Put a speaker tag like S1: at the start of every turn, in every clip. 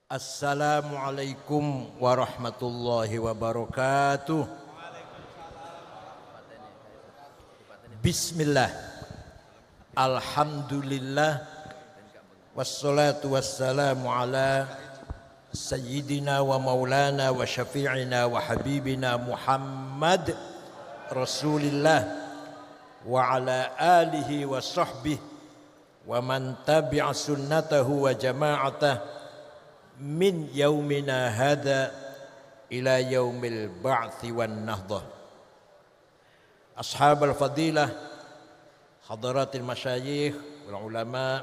S1: Assalamualaikum warahmatullahi wabarakatuh. Bismillah. Alhamdulillah. Wassalatu wassalamu ala sayyidina wa maulana wa syafi'ina wa habibina Muhammad Rasulillah wa ala alihi wa sahbihi wa man tabi'a sunnatahu wa jama'atah min yaumina hadha ila yaumil ba'thi wan nahdah. Ashabal fadilah, hadaratil masyayikh wal ulama,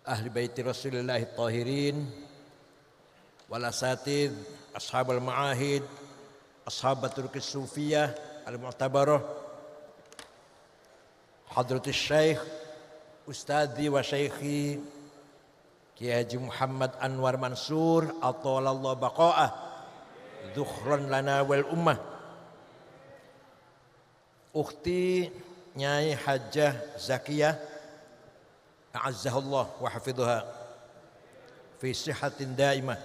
S1: ahli baiti Rasulillah tahirin wal asatid, ashabal ma'ahid, ashabatul sufiyah al mu'tabarah, hadratus syekh ustadzi wa syaikhi Kiai Haji Muhammad Anwar Mansur atalallahu baqa'ah dzukhran lana wal ummah. Ukhti Nyai Hajjah Zakiyah a'azzahullah wa hafidhuha fi sihatin daimah.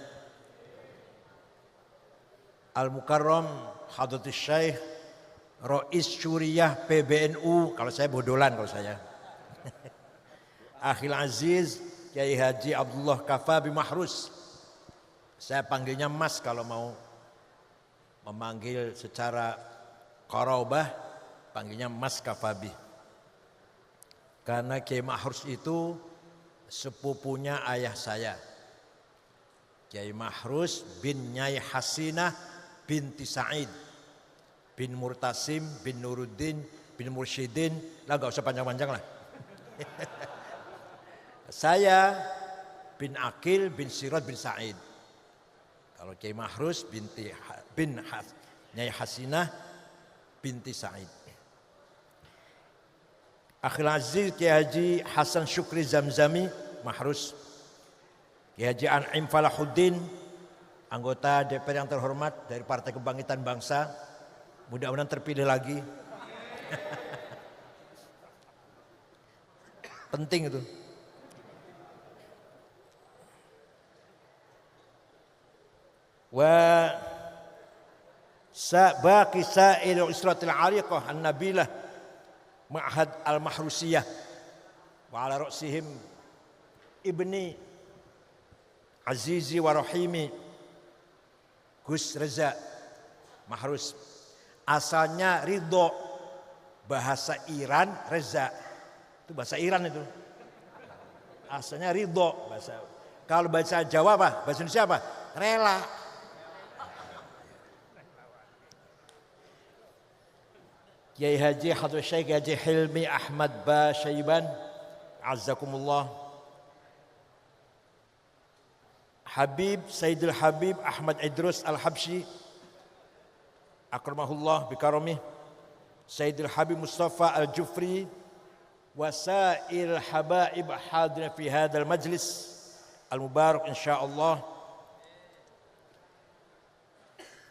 S1: Al-Mukarram Hadratus Syekh Rais Syuriyah PBNU, kalau saya bodolan kalau saya. Akhil Aziz Kiai Haji Abdullah Kafabi Mahrus. Saya panggilnya Mas kalau mau memanggil secara qarabah, panggilnya Mas Kafabi. Karena Kiai Mahrus itu sepupunya ayah saya. Kiai Mahrus bin Nyai Hasinah binti Sa'id bin Murtasim bin Nuruddin bin Mursyidin. Lah gak usah panjang-panjang lah. Saya bin Akil bin Sirad bin Sa'id. Kalau Kiai Mahrus bin Nyai Hasinah binti Sa'id. Akhil Aziz Kiai Haji Hasan Syukri Zamzami Mahrus. Kiai Haji An'im Falahuddin, anggota DPR yang terhormat dari Partai Kebangkitan Bangsa. Mudah-mudahan terpilih lagi. Penting itu. Wa baqi sa'il usratil ariqah an-nabilah ma'had al-mahrusiyah wa ala ra'sihim ibni azizi wa rahimi Gus Reza Mahrus. Asalnya Ridho, bahasa Iran Reza. Itu bahasa Iran itu. Asalnya Ridho bahasa. Kalau bahasa Jawa apa? Bahasa Indonesia apa? Rela. Kiai Haji Hadratus Syekh Haji Hilmi Ahmad Basyaiban azzakumullah. Habib Sayyidul Habib Ahmad Idrus Al-Habsyi akramahullah bikaramih. Sayyidul Habib Mustafa Al-Jufri wa sa'il habaib hadirin fi hadzal majlis al-mubarak insyaallah.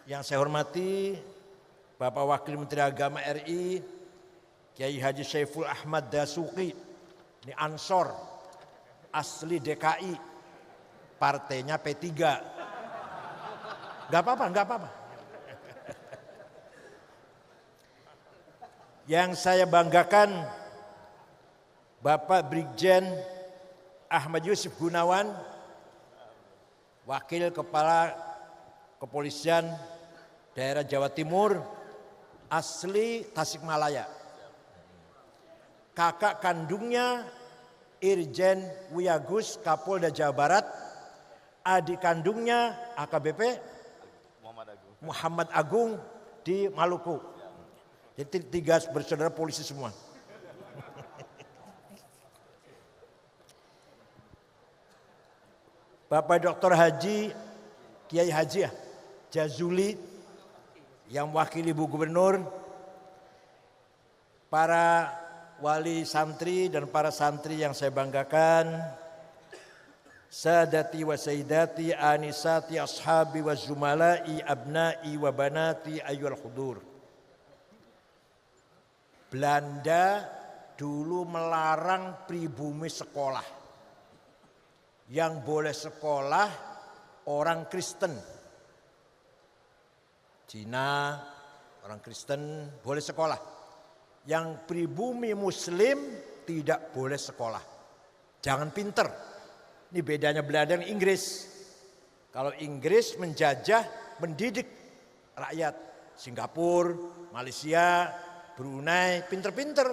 S1: Yang saya hormati Bapak Wakil Menteri Agama RI Kiai Haji Syaiful Ahmad Dasuki, ini Ansor asli DKI, partainya P3. Gak apa-apa. Yang saya banggakan Bapak Brigjen Ahmad Yusuf Gunawan, Wakil Kepala Kepolisian Daerah Jawa Timur, asli Tasikmalaya. Kakak kandungnya Irjen Wiyagus Kapolda Jawa Barat, adik kandungnya AKBP Muhammad Agung di Maluku. Jadi 3 bersaudara polisi semua. Bapak Dr. Haji Kiai Haji Jazuli yang wakili Ibu Gubernur, para wali santri dan para santri yang saya banggakan, sadati wa sayyidati anisati ashabi wa zumalai abnai wa banati ayyul hudur. Belanda dulu melarang pribumi sekolah. Yang boleh sekolah orang Kristen. Cina, orang Kristen boleh sekolah. Yang pribumi Muslim tidak boleh sekolah. Jangan pinter. Ini bedanya Belanda dan Inggris. Kalau Inggris menjajah, mendidik rakyat. Singapura, Malaysia, Brunei, pinter-pinter.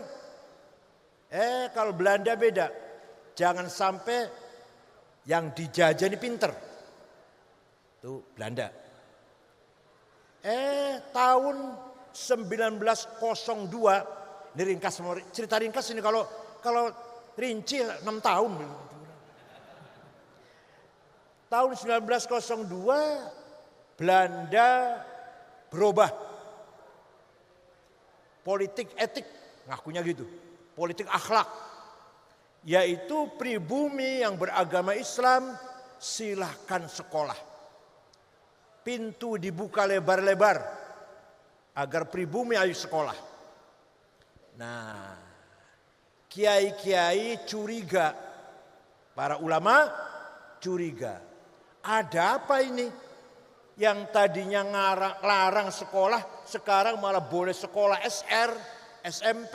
S1: Kalau Belanda beda. Jangan sampai yang dijajah ini pinter. Itu Belanda. Tahun 1902, ini ringkas, cerita ringkas ini kalau rinci 6 tahun. Tahun 1902 Belanda berubah. Politik etik, ngakunya gitu. Politik akhlak. Yaitu pribumi yang beragama Islam silahkan sekolah. Pintu dibuka lebar-lebar agar pribumi ayo sekolah. Nah, kiai-kiai curiga, para ulama curiga. Ada apa ini? Yang tadinya larang sekolah, sekarang malah boleh sekolah SR, SMP,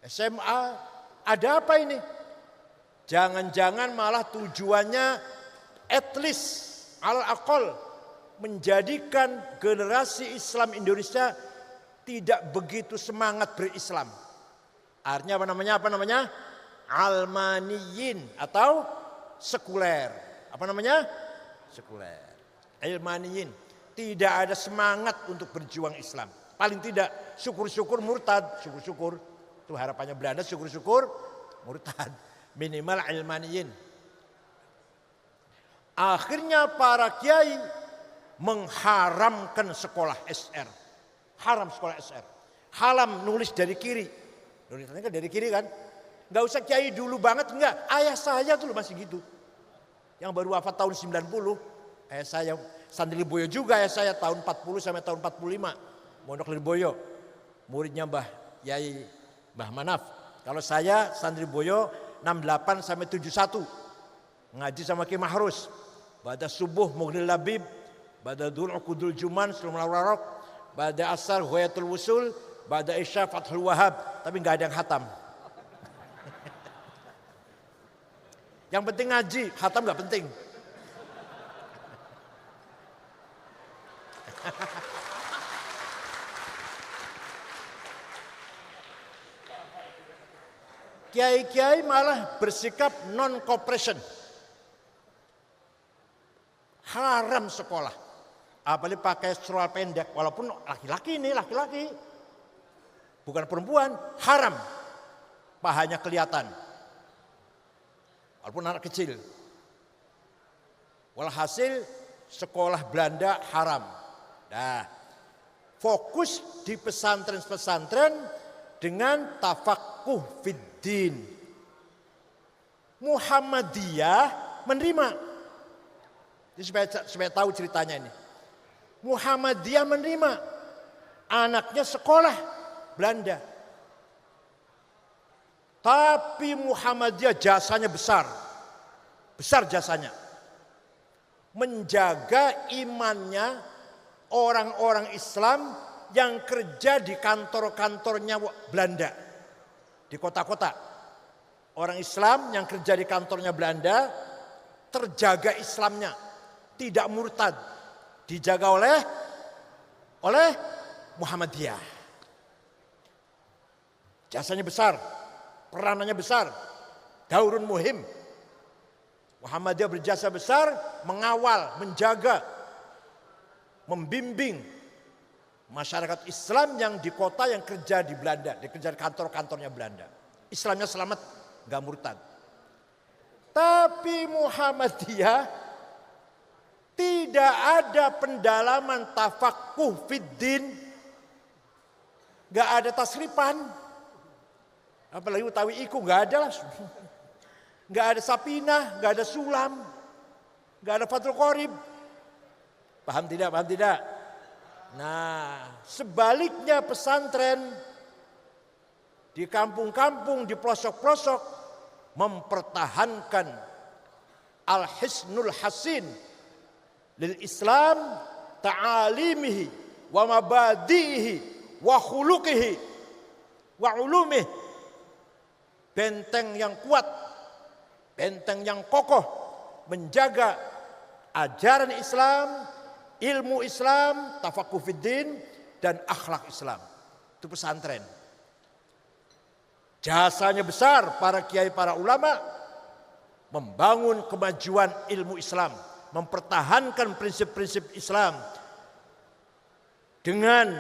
S1: SMA. Ada apa ini? Jangan-jangan malah tujuannya at least, al-aqal, menjadikan generasi Islam Indonesia tidak begitu semangat berislam. Artinya apa namanya? Almaniyin atau sekuler. Apa namanya? Sekuler. Almaniyin. Tidak ada semangat untuk berjuang Islam. Paling tidak syukur-syukur murtad. Syukur-syukur. Itu harapannya Belanda, syukur-syukur murtad. Minimal almaniyin. Akhirnya para kiai mengharamkan sekolah SR. Haram sekolah SR. Haram nulis dari kiri. Nulisnya kan dari kiri kan. Gak usah kiai dulu banget, enggak. Ayah saya tuh masih gitu. Yang baru wafat tahun 90. Ayah saya, Santri Lirboyo juga ayah saya tahun 40 sampai tahun 45. Mondok Lirboyo. Muridnya Mbah Yai Mbah Manaf. Kalau saya Santri Lirboyo 68 sampai 71. Ngaji sama Ki Mahrus. Bada subuh Mughnil Labib. Bada Dul Uqudul Juman Sulaiman Al-Waraq. Bada asar Ghayatul Wusul. Bada isya Fathul Wahab. Tapi gak ada yang khatam. Yang penting ngaji, khatam gak penting. Kiai-kiai malah bersikap non-cooperation. Haram sekolah. Apalagi pakai stroll pendek. Walaupun laki-laki ini, laki-laki. Bukan perempuan, haram. Pahanya kelihatan. Walaupun anak kecil. Walhasil sekolah Belanda haram. Nah, fokus di pesantren-pesantren dengan tafaqquh fiddin. Muhammadiyah menerima. Ini supaya tahu ceritanya ini. Muhammadiyah menerima anaknya sekolah Belanda. Tapi Muhammadiyah jasanya besar. Besar jasanya. Menjaga imannya orang-orang Islam yang kerja di kantor-kantornya Belanda. Di kota-kota. Orang Islam yang kerja di kantornya Belanda terjaga Islamnya. Tidak murtad. Dijaga oleh Muhammadiyah. Jasanya besar. Peranannya besar, daurun muhim. Muhammadiyah berjasa besar, mengawal, menjaga, membimbing masyarakat Islam yang di kota yang kerja di Belanda, kerja di kantor-kantornya Belanda. Islamnya selamat, gak murtad. Tapi Muhammadiyah tidak ada pendalaman tafaqquh fiddin, gak ada tasrifan. Apalagi utawi iku nggak ada lah, nggak ada sapinah, nggak ada sulam, nggak ada fathul qorib. Paham tidak? Paham tidak? Nah, sebaliknya pesantren di kampung-kampung, di pelosok-pelosok mempertahankan al-hisnul hasin lil Islam, ta'alimihi wa mabadihi wa khuluqihi wa ulumih. Benteng yang kuat, benteng yang kokoh menjaga ajaran Islam, ilmu Islam, tafaqquh fiddin, dan akhlak Islam. Itu pesantren. Jasanya besar para kiai, para ulama membangun kemajuan ilmu Islam, mempertahankan prinsip-prinsip Islam dengan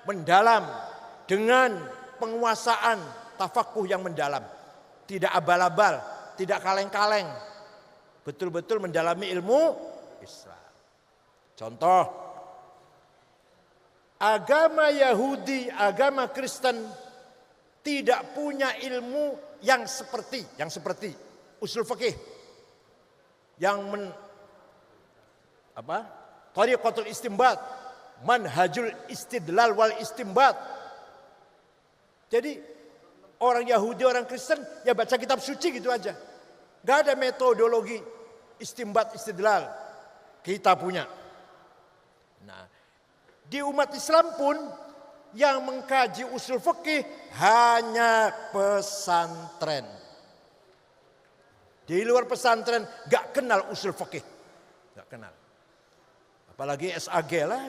S1: mendalam, dengan penguasaan tafaqquh yang mendalam. Tidak abal-abal, tidak kaleng-kaleng. Betul-betul mendalami ilmu Islam. Contoh, agama Yahudi, agama Kristen tidak punya ilmu yang seperti usul fikih, yang tariqatul istinbat, manhajul istidlal wal istinbat. Jadi orang Yahudi, orang Kristen ya baca kitab suci gitu aja. Gak ada metodologi istinbat istidlal. Kita punya. Nah, di umat Islam pun yang mengkaji usul fikih hanya pesantren. Di luar pesantren gak kenal usul fikih. Gak kenal. Apalagi SAG lah.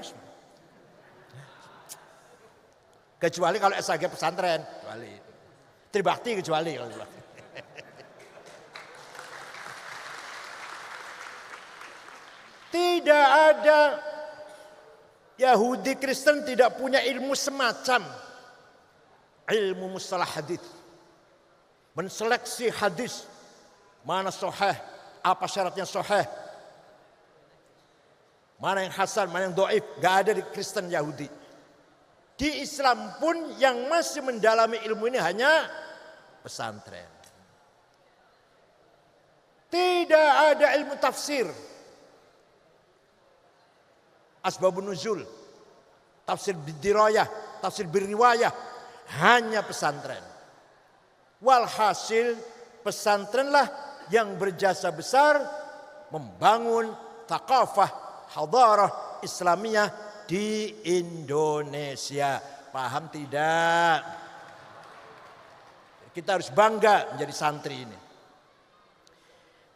S1: Kecuali kalau SAG pesantren. Kecuali. Tribakti kecuali. Tidak ada Yahudi Kristen tidak punya ilmu semacam ilmu mustalah hadis. Menseleksi hadis. Mana sahih, apa syaratnya sahih. Mana yang hasan, mana yang dhaif, gak ada di Kristen Yahudi. Di Islam pun yang masih mendalami ilmu ini hanya pesantren. Tidak ada ilmu tafsir. Asbabun nuzul, tafsir bidirayah, tafsir biriwayah, hanya pesantren. Walhasil pesantrenlah yang berjasa besar membangun thaqafah hadarah Islamiyah di Indonesia. Paham tidak? Kita harus bangga menjadi santri ini.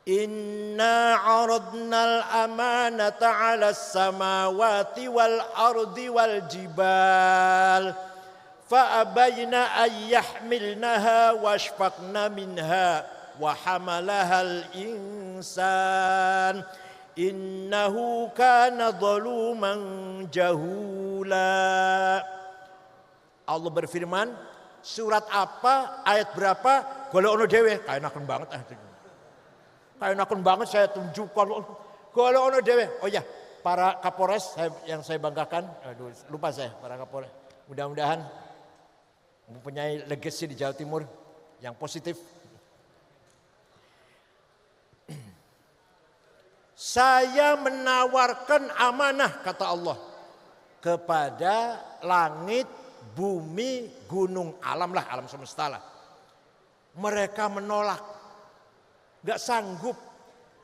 S1: Inna aradnal amanata 'alas samawati wal ardi wal jibal fa abayna ay yahmilnaha washfaqna minha wa hamalahal insan innahu kana zaluman jahula. Allah berfirman, surat apa, ayat berapa, golek ono dhewe, kaenaken banget Kaenaken banget saya tunjukkan. Kalau ono dewe. Oh ya, para Kapolres yang saya banggakan. Aduh, lupa saya para Kapolres. Mudah-mudahan mempunyai legacy di Jawa Timur yang positif. Saya menawarkan amanah kata Allah kepada langit, bumi, gunung, alam lah, alam semesta lah. Mereka menolak. Gak sanggup,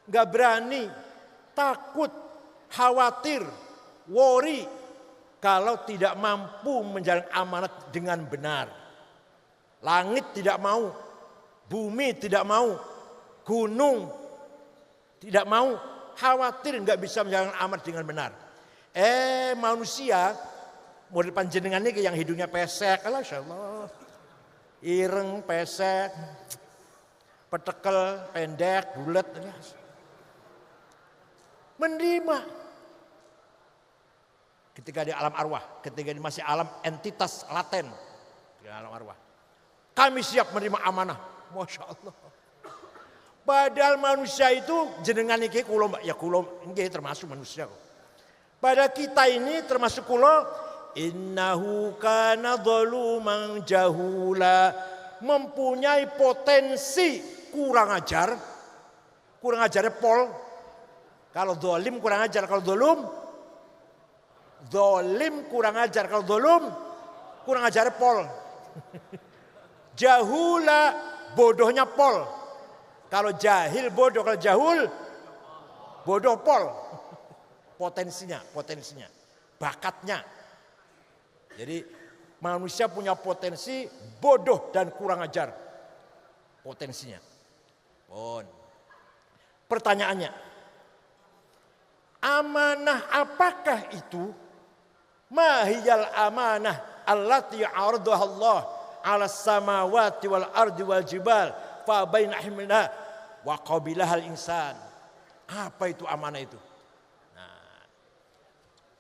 S1: gak berani, takut, khawatir, worry kalau tidak mampu menjalankan amanat dengan benar. Langit tidak mau, bumi tidak mau, gunung tidak mau, khawatir gak bisa menjalankan amanat dengan benar. Manusia, model panjenengan ini yang hidungnya pesek, Allah, ireng, pesek, petekel, pendek, bulat, menerima. Ketika di alam arwah, ketika di masih alam entitas laten, di alam arwah, kami siap menerima amanah. Masya Allah. Padahal manusia itu jenengan iki kulo, ya kulo ini termasuk manusia. Pada kita ini termasuk kulo, innahu kana zaluman jahula, mempunyai potensi kurang ajar, kurang ajarnya pol. Kalau dolim kurang ajar, kalau dolim kurang ajar, kalau dolum kurang ajarnya pol. Jahula bodohnya pol. Kalau jahil bodoh, kalau jahul bodoh pol. Potensinya, bakatnya. Jadi manusia punya potensi bodoh dan kurang ajar. Potensinya. Pertanyaannya, amanah apakah itu? Mahiyal amanah allati ardaha Allah ala samawati wal ardi wal jibal fa baina himna wa qabilahal insan. Apa itu amanah itu? Nah,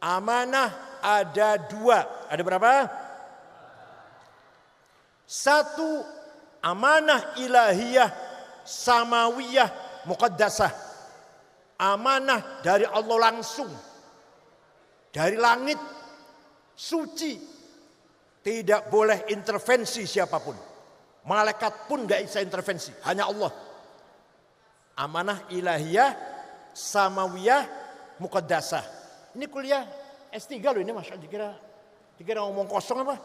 S1: amanah ada dua. Ada berapa? Satu, amanah ilahiyah samawiyah muqaddasah. Amanah dari Allah langsung. Dari langit, suci. Tidak boleh intervensi siapapun. Malaikat pun gak bisa intervensi. Hanya Allah. Amanah ilahiyah samawiyah muqaddasah. Ini kuliah S3 loh ini, Masya Allah. Dikira ngomong kosong apa?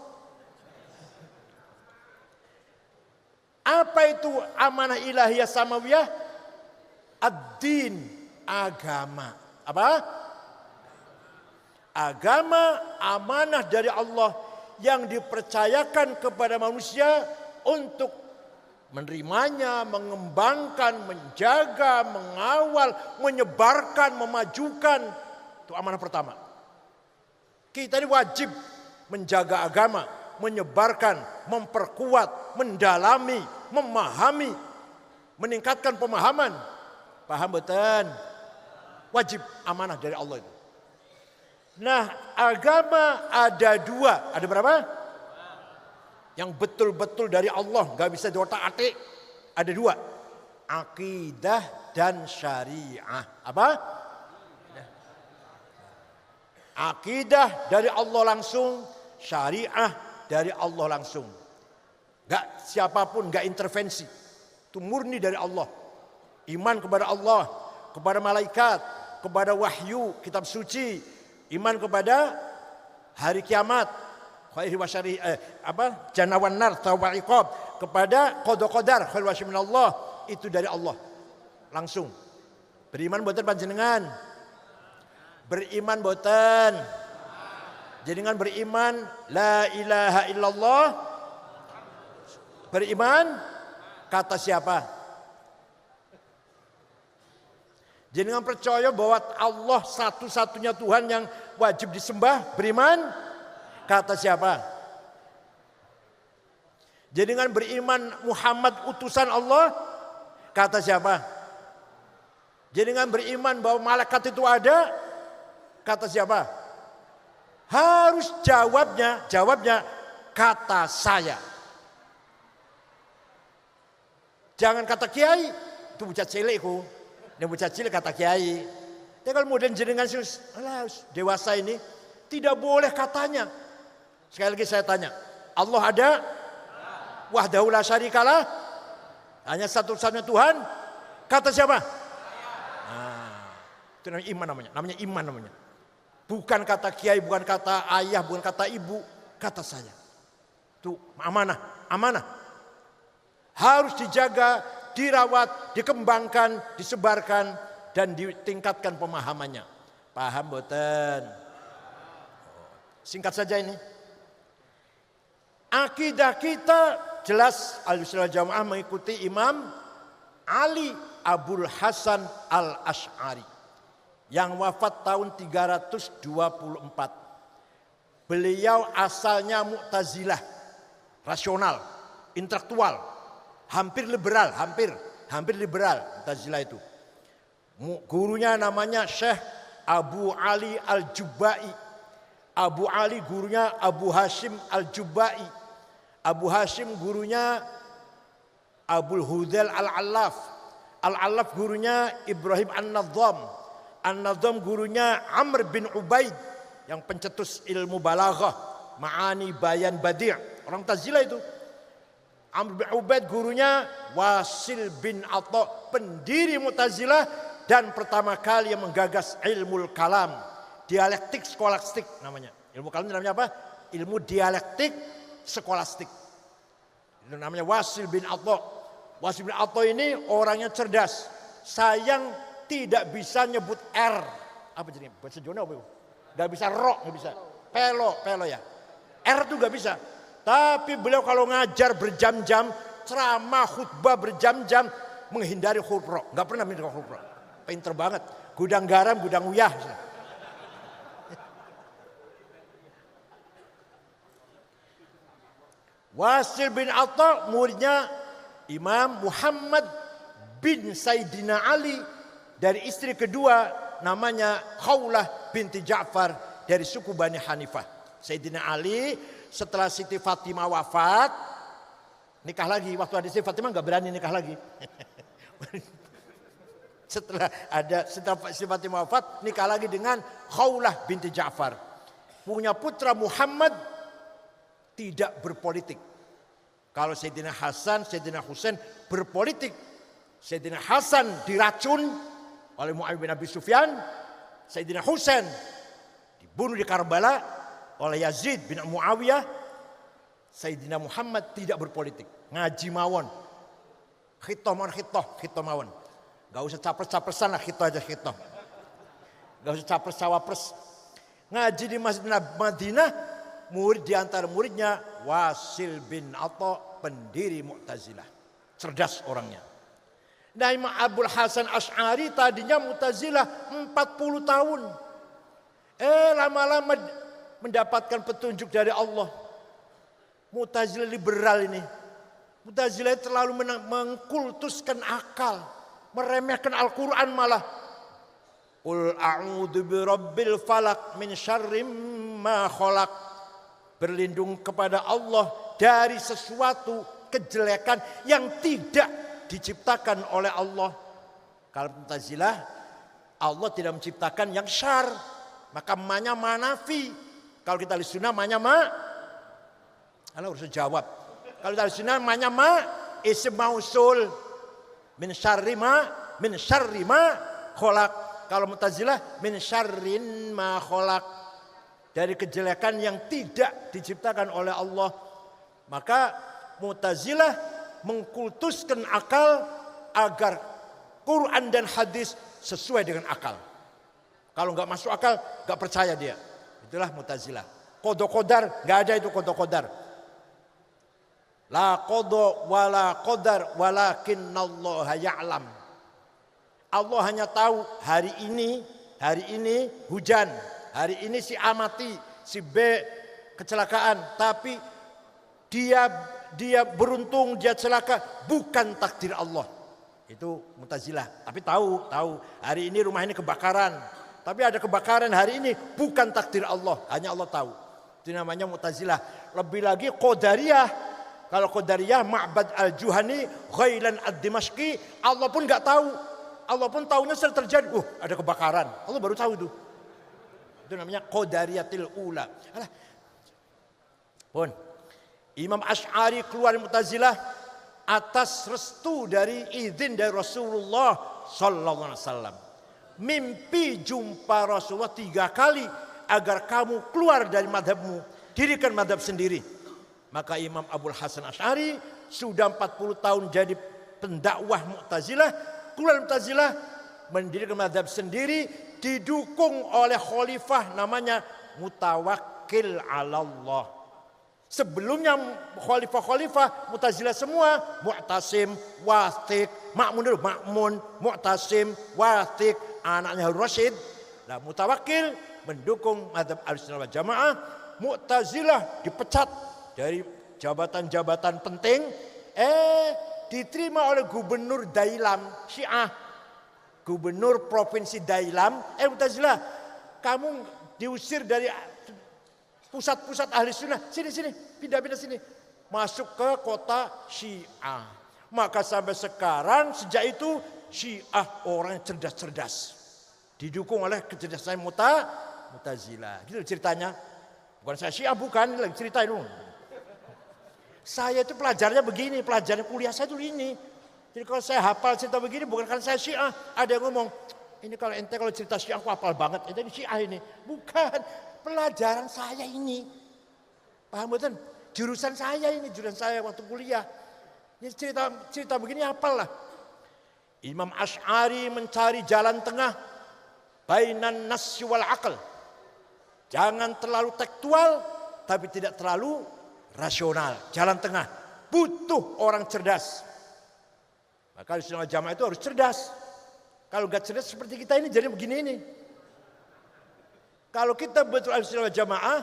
S1: Apa itu amanah ilahiyah samawiyah? Ad-din, agama. Apa? Agama amanah dari Allah yang dipercayakan kepada manusia untuk menerimanya, mengembangkan, menjaga, mengawal, menyebarkan, memajukan. Itu amanah pertama. Kita ini wajib menjaga agama, menyebarkan, memperkuat, mendalami, memahami, meningkatkan pemahaman. Paham betul? Wajib amanah dari Allah itu. Nah, agama ada dua. Ada berapa? Yang betul-betul dari Allah, gak bisa diotak-atik. Ada dua. Akidah dan syariah. Apa? Akidah dari Allah langsung, syariah dari Allah langsung. Gak siapapun, gak intervensi. Itu murni dari Allah. Iman kepada Allah, kepada malaikat, kepada wahyu, kitab suci, iman kepada hari kiamat, khairi wa syari, jannah wan nar, thawab iqab, kepada qada qadar, khair wa syarri minallah, itu dari Allah langsung. Beriman boten panjenengan? Beriman boten? Jenengan beriman la ilaha illallah? Beriman kata siapa? Jenengan percaya bahwa Allah satu-satunya Tuhan yang wajib disembah? Beriman kata siapa? Jenengan beriman Muhammad utusan Allah? Kata siapa? Jenengan beriman bahwa malaikat itu ada? Kata siapa? Harus jawabnya kata saya. Jangan kata kiai, itu bocah cilikku. Ini bocah cilik kata kiai. Tapi kalau kemudian jenengan dewasa ini tidak boleh katanya. Sekali lagi saya tanya, Allah ada? Wahdahu la syarikalah? Hanya satu-satunya Tuhan? Kata siapa? Itu namanya iman namanya. Namanya iman namanya. Bukan kata kiai, bukan kata ayah, bukan kata ibu, kata saya. Itu amanah, amanah. Harus dijaga, dirawat, dikembangkan, disebarkan, dan ditingkatkan pemahamannya. Paham boten? Singkat saja ini. Akidah kita jelas Ahlussunnah Jamaah mengikuti Imam Ali Abul Hasan Al-Asy'ari yang wafat tahun 324. Beliau asalnya Mu'tazilah, rasional, intelektual, hampir liberal, hampir liberal Mu'tazilah itu. Gurunya namanya Syekh Abu Ali Al-Jubba'i. Abu Ali gurunya Abu Hashim Al-Jubba'i. Abu Hashim gurunya Abul Hudhal Al-Allaf. Al-Allaf gurunya Ibrahim An-Nadham. An-Nadham gurunya Amr bin Ubaid yang pencetus ilmu balaghah, ma'ani, bayan, badi'. Orang Mu'tazilah itu. Amr bin Ubaid gurunya Wasil bin Atha, pendiri Mu'tazilah dan pertama kali yang menggagas ilmu kalam, dialektik skolastik namanya. Ilmu kalam namanya apa? Ilmu dialektik skolastik. Itu namanya Wasil bin Atha. Wasil bin Atta ini orangnya cerdas. Sayang tidak bisa nyebut R. Apa jadi bahasa Jawa apa? Gak bisa ro, gak bisa. Pelo ya. R tuh gak bisa. Tapi beliau kalau ngajar berjam-jam, ceramah, khutbah berjam-jam, menghindari huruf ro. Gak pernah menghindari huruf ro. Pinter banget. Gudang garam, gudang uyah. Wasil bin Atta muridnya Imam Muhammad bin Sayyidina Ali dari istri kedua namanya Khawlah binti Ja'far dari suku Bani Hanifah. Sayyidina Ali setelah Siti Fatimah wafat nikah lagi. Waktu ada Siti Fatimah nggak berani nikah lagi. Setelah Siti Fatimah wafat nikah lagi dengan Khawlah binti Ja'far. Punya putra Muhammad tidak berpolitik. Kalau Sayyidina Hasan, Sayyidina Husain berpolitik. Sayyidina Hasan diracun oleh Muawiyah bin Abi Sufyan. Sayyidina Husain dibunuh di Karbala oleh Yazid bin Muawiyah. Sayyidina Muhammad tidak berpolitik. Ngaji mawon. Khitoh mawon. Gak usah capres-capresan lah, khitoh aja khitoh. Gak usah capres-cawapres. Ngaji di Masjid Madinah, murid di antara muridnya Wasil bin Atta, pendiri Mu'tazilah. Cerdas orangnya. Nah, Imam Abul Hasan Asy'ari tadinya Mu'tazilah 40 tahun. Lama-lama mendapatkan petunjuk dari Allah. Mu'tazilah liberal ini. Mu'tazilah terlalu mengkultuskan akal. Meremehkan Al-Quran malah. Qul a'udzu birabbil falaq min syarri ma khalaq. Berlindung kepada Allah dari sesuatu kejelekan yang tidak diciptakan oleh Allah. Kalau Mu'tazilah, Allah tidak menciptakan yang syar, maka ma-nya manafi. Kalau kita di sunnah ma-nya ma. Kalau harus jawab. Kalau kita di sunnah ma-nya ma isim mausul min syarri ma khalaq. Kalau Mu'tazilah min syarrin ma khalaq. Dari kejelekan yang tidak diciptakan oleh Allah. Maka Mu'tazilah mengkultuskan akal agar Quran dan hadis sesuai dengan akal. Kalau nggak masuk akal, nggak percaya dia. Itulah Mu'tazilah. Qada qadar, nggak ada itu qada qadar. La qada wala qadar walakinnallaha ya'lam. Allah hanya tahu hari ini hujan. Hari ini si A mati, si B kecelakaan, tapi dia beruntung, dia celaka, bukan takdir Allah. Itu Mu'tazilah. Tapi tahu hari ini rumah ini kebakaran, tapi ada kebakaran hari ini, bukan takdir Allah, hanya Allah tahu. Itu namanya Mu'tazilah. Lebih lagi Qadariyah. Kalau Qadariyah, Ma'bad al-Juhani, Ghailan ad-Dimashqi, Allah pun nggak tahu. Allah pun tahunya setelah terjadi, ada kebakaran, Allah baru tahu itu. Itu namanya Qadariyatil ula. Pun Imam Asy'ari keluar dari Mu'tazilah atas restu dari izin dari Rasulullah sallallahu alaihi wasallam. Mimpi jumpa Rasulullah 3 kali agar kamu keluar dari madhabmu, dirikan madhab sendiri. Maka Imam Abul Hasan Asy'ari sudah 40 tahun jadi pendakwah Mu'tazilah, keluar dari Mu'tazilah, mendirikan madhab sendiri, didukung oleh khalifah namanya Mutawakkil 'ala Allah. Sebelumnya khalifah Mu'tazilah semua Mu'tasim, Wathiq, Ma'mun, Mu'tasim, Wathiq, anaknya Harun Rasyid. Nah, Mutawakkil mendukung mazhab Ahlussunnah wal Jamaah. Mu'tazilah dipecat dari jabatan-jabatan penting, diterima oleh gubernur Dailam Syiah. Gubernur Provinsi Dailam, Mu'tazilah, kamu diusir dari pusat-pusat ahli sunnah, sini, pindah sini, masuk ke kota Syiah. Maka sampai sekarang, sejak itu Syiah orang cerdas-cerdas, didukung oleh kecerdasan Mu'tazilah. Gitu ceritanya. Bukan saya Syiah, bukan, lagi cerita itu. Saya itu pelajarnya begini, pelajaran kuliah saya itu ini. Jadi kalau saya hafal cerita begini bukan karena saya Syiah. Ada yang ngomong, ini kalau ente kalau cerita Syiah aku hafal banget, ente ini Syiah ini. Bukan, pelajaran saya ini. Paham betul? Jurusan saya ini, jurusan saya waktu kuliah. Ini cerita begini apalah. Imam Asy'ari mencari jalan tengah bainan nas wal aql. Jangan terlalu tekstual tapi tidak terlalu rasional. Jalan tengah. Butuh orang cerdas. Maka Ahlussunnah wal Jamaah itu harus cerdas. Kalau enggak cerdas seperti kita ini jadi begini ini. Kalau kita betul Ahlussunnah wal Jamaah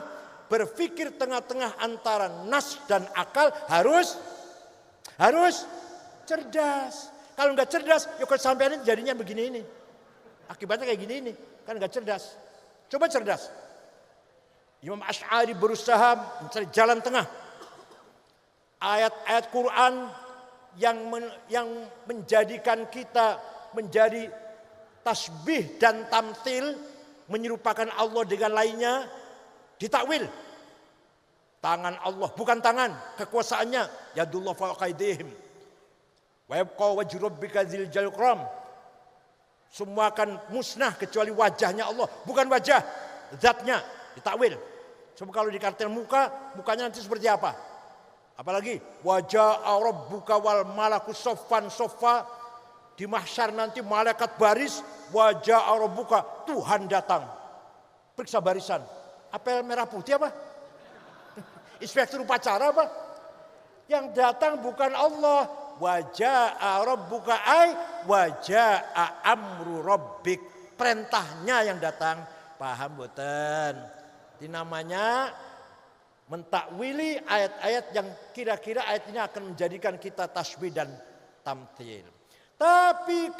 S1: berpikir tengah-tengah antara nas dan akal harus cerdas. Kalau nggak cerdas, ya kalau sampai ini jadinya begini ini. Akibatnya kayak gini ini, kan nggak cerdas. Coba cerdas. Imam Asy'ari berusaha mencari jalan tengah. Ayat-ayat Quran yang menjadikan kita menjadi tasbih dan tamthil, menyerupakan Allah dengan lainnya, ditakwil. Tangan Allah bukan tangan, kekuasaannya yadullah fawqa aydihim. Wa yabqa wajhu rabbika dzil jalali wal ikram. Semua akan musnah kecuali wajahnya Allah, bukan wajah, zatnya, ditakwil. Coba kalau dikatain mukanya nanti seperti apa? Apalagi wajah rabbuka wal malaku soffan soffa, di mahsyar nanti malaikat baris, wajah rabbuka, Tuhan datang. Periksa barisan. Apel merah putih apa? Inspektur upacara apa? Yang datang bukan Allah. Waja'a rabbuka ay waja'a amru rabbik. Perintahnya yang datang. Paham boten? Ini namanya mentakwili ayat-ayat yang kira-kira ayat ini akan menjadikan kita tasbih dan tamthil. Tapi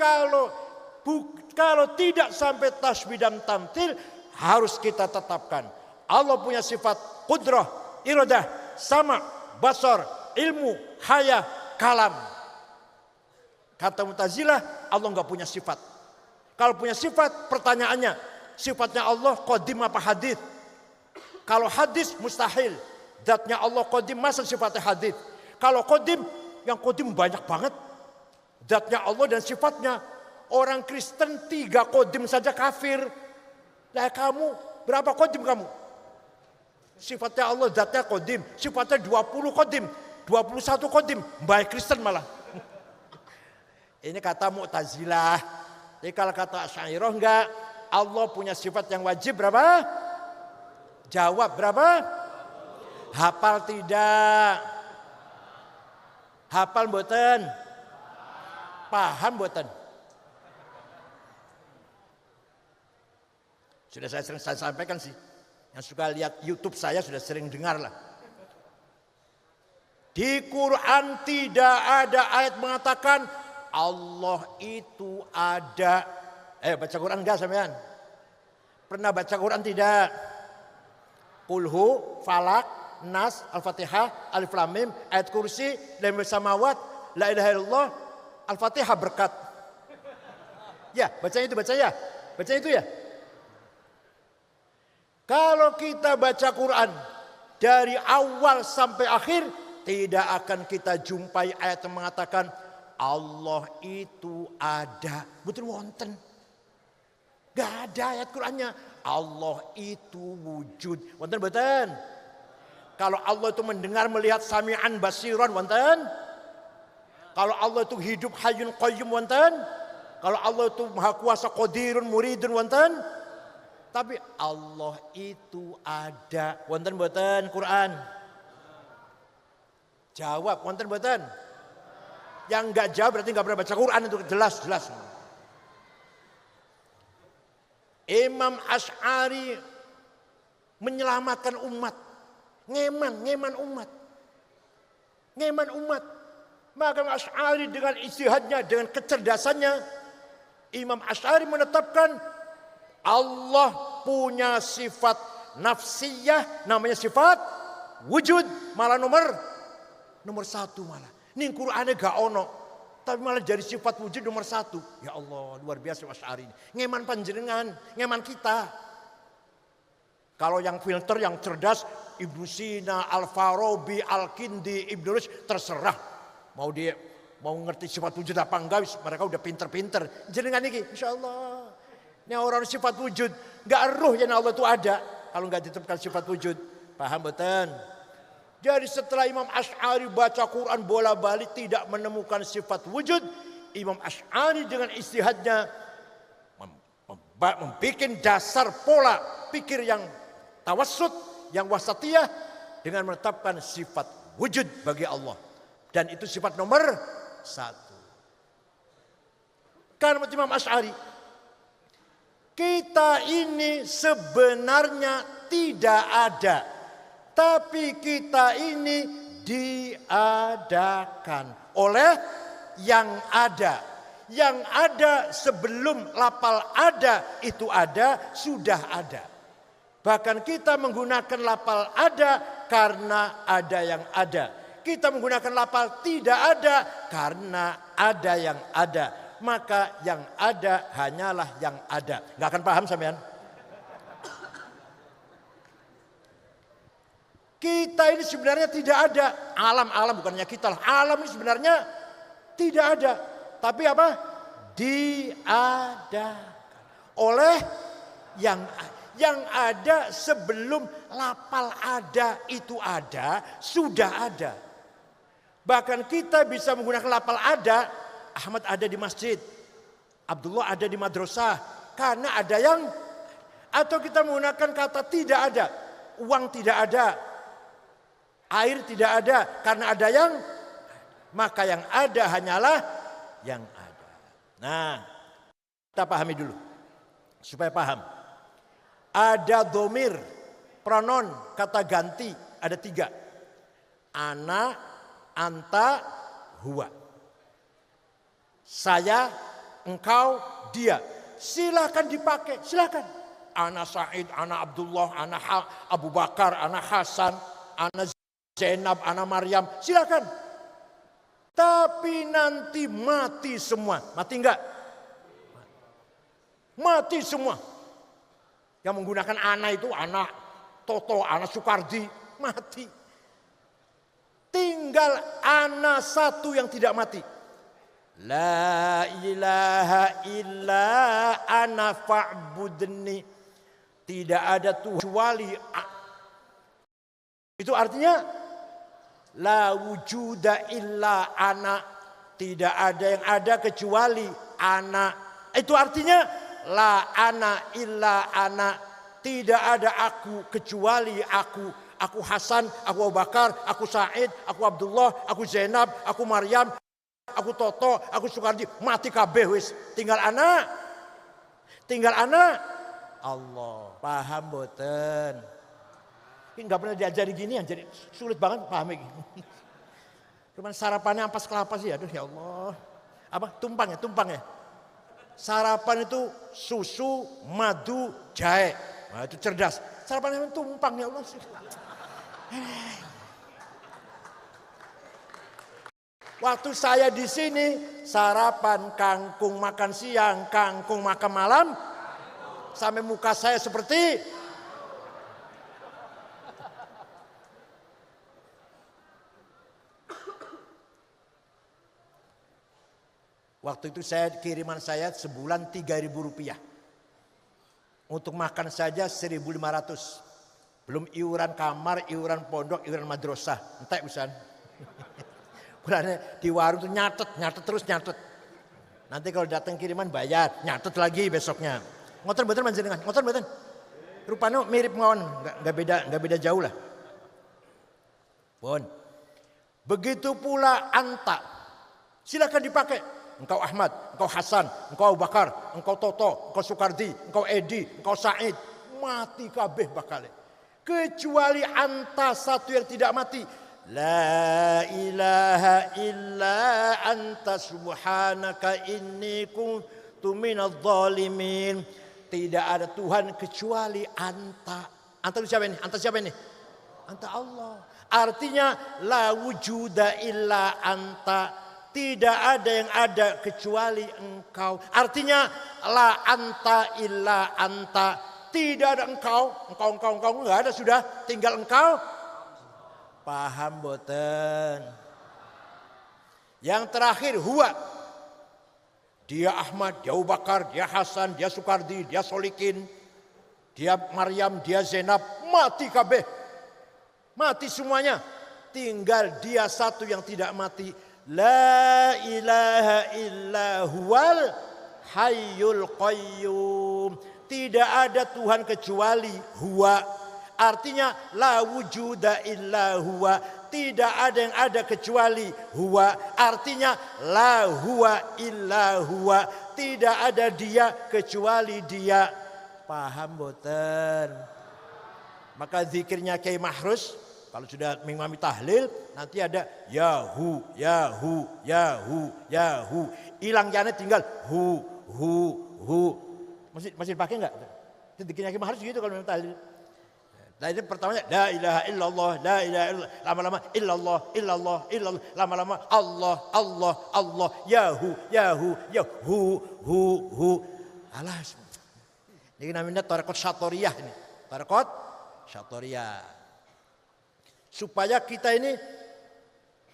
S1: kalau tidak sampai tasbih dan tamthil, harus kita tetapkan Allah punya sifat qudrah, iradah, sama, basar, ilmu, haya, kalam. Kata Mu'tazilah, Allah enggak punya sifat. Kalau punya sifat, pertanyaannya, sifatnya Allah qadim apa hadits? Kalau hadits mustahil. Zatnya Allah qadim, masa sifatnya hadits? Kalau qadim, yang qadim banyak banget. Zatnya Allah dan sifatnya. Orang Kristen 3 qadim saja kafir. Lah kamu, berapa qadim kamu? Sifatnya Allah, zatnya qadim. Sifatnya 20 qadim. 21 qadim. Baik Kristen malah. Ini kata Mu'tazilah. Jadi kalau kata Asy'ariyah enggak. Allah punya sifat yang wajib berapa? Jawab berapa? Hafal tidak? Hafal mboten? Paham mboten? Sudah saya sering sampaikan sih. Yang suka lihat YouTube saya sudah sering dengar lah. Di Quran tidak ada ayat mengatakan Allah itu ada. Baca Quran enggak sampean? Pernah baca Quran tidak? Qulhu, Falak, Nas, Al-Fatihah, Alif Lam Mim, ayat kursi, Lam samawat, la ilaha illallah, Al-Fatihah berkat. Ya, baca itu baca ya. Baca itu ya. Kalau kita baca Quran dari awal sampai akhir, tidak akan kita jumpai ayat yang mengatakan Allah itu ada. Betul wonten. Gak ada ayat Qurannya. Allah itu wujud. Wonten betul. Kalau Allah itu mendengar, melihat, sami'an, basiran, wonten. Kalau Allah itu hidup, hayyun, qayyum, wonten. Kalau Allah itu maha kuasa, qadirun, muridun, wonten. Tapi Allah itu ada. Wonten betul Quran. Jawab, wonten mboten? Yang enggak jawab berarti enggak pernah baca Quran, itu jelas. Imam Asy'ari menyelamatkan umat. Ngeman umat. Maka Asy'ari dengan ijtihadnya, dengan kecerdasannya, Imam Asy'ari menetapkan Allah punya sifat nafsiyah, namanya sifat wujud, malah nomor 1 malah. Ning Qur'ane gak ono, tapi malah jadi sifat wujud nomor 1. Ya Allah, luar biasa Asy'ari ini. Ngeman panjenengan, ngeman kita. Kalau yang filter, yang cerdas, Ibnu Sina, Al-Farabi, Al-Kindi, Ibnu Rushd, terserah. Mau ngerti sifat wujud apa enggak, mereka udah pinter-pinter. Jenengan iki, insyaallah. Ini orang sifat wujud, enggak eruh yang Allah itu ada kalau enggak ditetapkan sifat wujud. Paham betul? Jadi setelah Imam Asy'ari baca Quran bola-balik tidak menemukan sifat wujud, Imam Asy'ari dengan ijtihadnya membuat dasar pola pikir yang tawassut, yang wasatiyah dengan menetapkan sifat wujud bagi Allah. Dan itu sifat nomor 1. Karena Imam Asy'ari, kita ini sebenarnya tidak ada, tapi kita ini diadakan oleh yang ada. Yang ada sebelum lafal ada itu ada, sudah ada. Bahkan kita menggunakan lafal ada karena ada yang ada. Kita menggunakan lafal tidak ada karena ada yang ada. Maka yang ada hanyalah yang ada. Nggak akan paham sampean? Kita ini sebenarnya tidak ada. Alam bukannya kita. Alam ini sebenarnya tidak ada. Tapi apa? Diadakan oleh yang ada sebelum lafal ada itu ada, sudah ada. Bahkan kita bisa menggunakan lafal ada. Ahmad ada di masjid, Abdullah ada di madrasah, karena ada yang. Atau kita menggunakan kata tidak ada, uang tidak ada, air tidak ada, karena ada yang. Maka yang ada hanyalah yang ada. Nah, kita pahami dulu supaya paham. Ada domir, pronon, kata ganti ada 3. Ana, anta, huwa. Saya, engkau, dia. Silahkan dipakai, silahkan. Ana Said, ana Abdullah, ana Abu Bakar, ana Hasan, ana Zainab, ana Maryam, silahkan. Tapi nanti mati semua. Mati enggak? Mati semua. Yang menggunakan ana itu anak Toto, anak Sukardi, mati. Tinggal ana satu yang tidak mati. La ilaha illa ana fa'budni. Tidak ada Tuhan kecuali. Itu artinya la wujuda illa ana. Tidak ada yang ada kecuali ana. Itu artinya la ana illa ana. Tidak ada aku kecuali aku. Aku Hasan, aku Abu Bakar, aku Said, aku Abdullah, aku Zainab, aku Maryam, aku Toto, aku Sukardi. Mati kabeh wis. Tinggal ana. Tinggal ana. Allah. Paham boten? Ini nggak pernah diajari gini, jadi sulit banget paham ini. Cuman sarapannya ampas kelapa sih, aduh ya Allah. Apa? Tumpang ya. Sarapan itu susu, madu, jahe. Nah, itu cerdas. Sarapannya tumpang ya Allah. Waktu saya di sini sarapan kangkung makan siang, kangkung makan malam, sampai muka saya seperti. Waktu itu kiriman saya sebulan 3.000 rupiah. Untuk makan saja 1.500. Belum iuran kamar, iuran pondok, iuran madrasah. Entek pisan. Kulane di warung tuh nyatet terus. Nanti kalau datang kiriman bayar, nyatet lagi besoknya. Ngoten mboten panjenengan? Ngoten mboten? Rupanya mirip mawon, enggak beda jauh lah. Pun. Begitu pula anta. Silakan dipakai. Engkau Ahmad, engkau Hasan, engkau Abu Bakar, engkau Toto, engkau Sukardi, engkau Edi, engkau Said. Mati kabeh bakal. Kecuali anta satu yang tidak mati. La ilaha illa anta subhanaka inni kuntu minadh dhalimin. Tidak ada Tuhan kecuali anta. Anta itu siapa ini? Anta siapa ini? Anta Allah. Artinya la wujuda illa anta. Tidak ada yang ada kecuali engkau. Artinya la anta illa anta. Tidak ada engkau enggak ada, sudah tinggal engkau. Paham boten? Yang terakhir huwa. Dia Ahmad, dia Abu Bakar, dia Hasan, dia Sukardi, dia Solikin, dia Maryam, dia Zainab, mati kabeh. Mati semuanya. tinggal dia satu yang tidak mati. La ilaha illa huwal hayyul qayyum. Tidak ada Tuhan kecuali huwa. Artinya la wujuda illa huwa. Tidak ada yang ada kecuali huwa. Artinya la huwa illa huwa. Tidak ada dia kecuali dia. Paham boten? Maka zikirnya Kiai Mahrus, kalau sudah mengimami tahlil, nanti ada yahu, yahu, yahu, yahu. Hilang jane tinggal hu. Masih pakai enggak? Itu zikirnya Kiai Mahrus gitu kalau mengimami tahlil. Nah itu pertamanya la ilaha illallah, la ilaha illallah, lama-lama illallah, illallah, illallah, lama-lama Allah, Allah, Allah, yahu, yahu, yahu, hu. Alah, ini namanya tarekat syatoriyah ini, tarekat syatoriyah. Supaya kita ini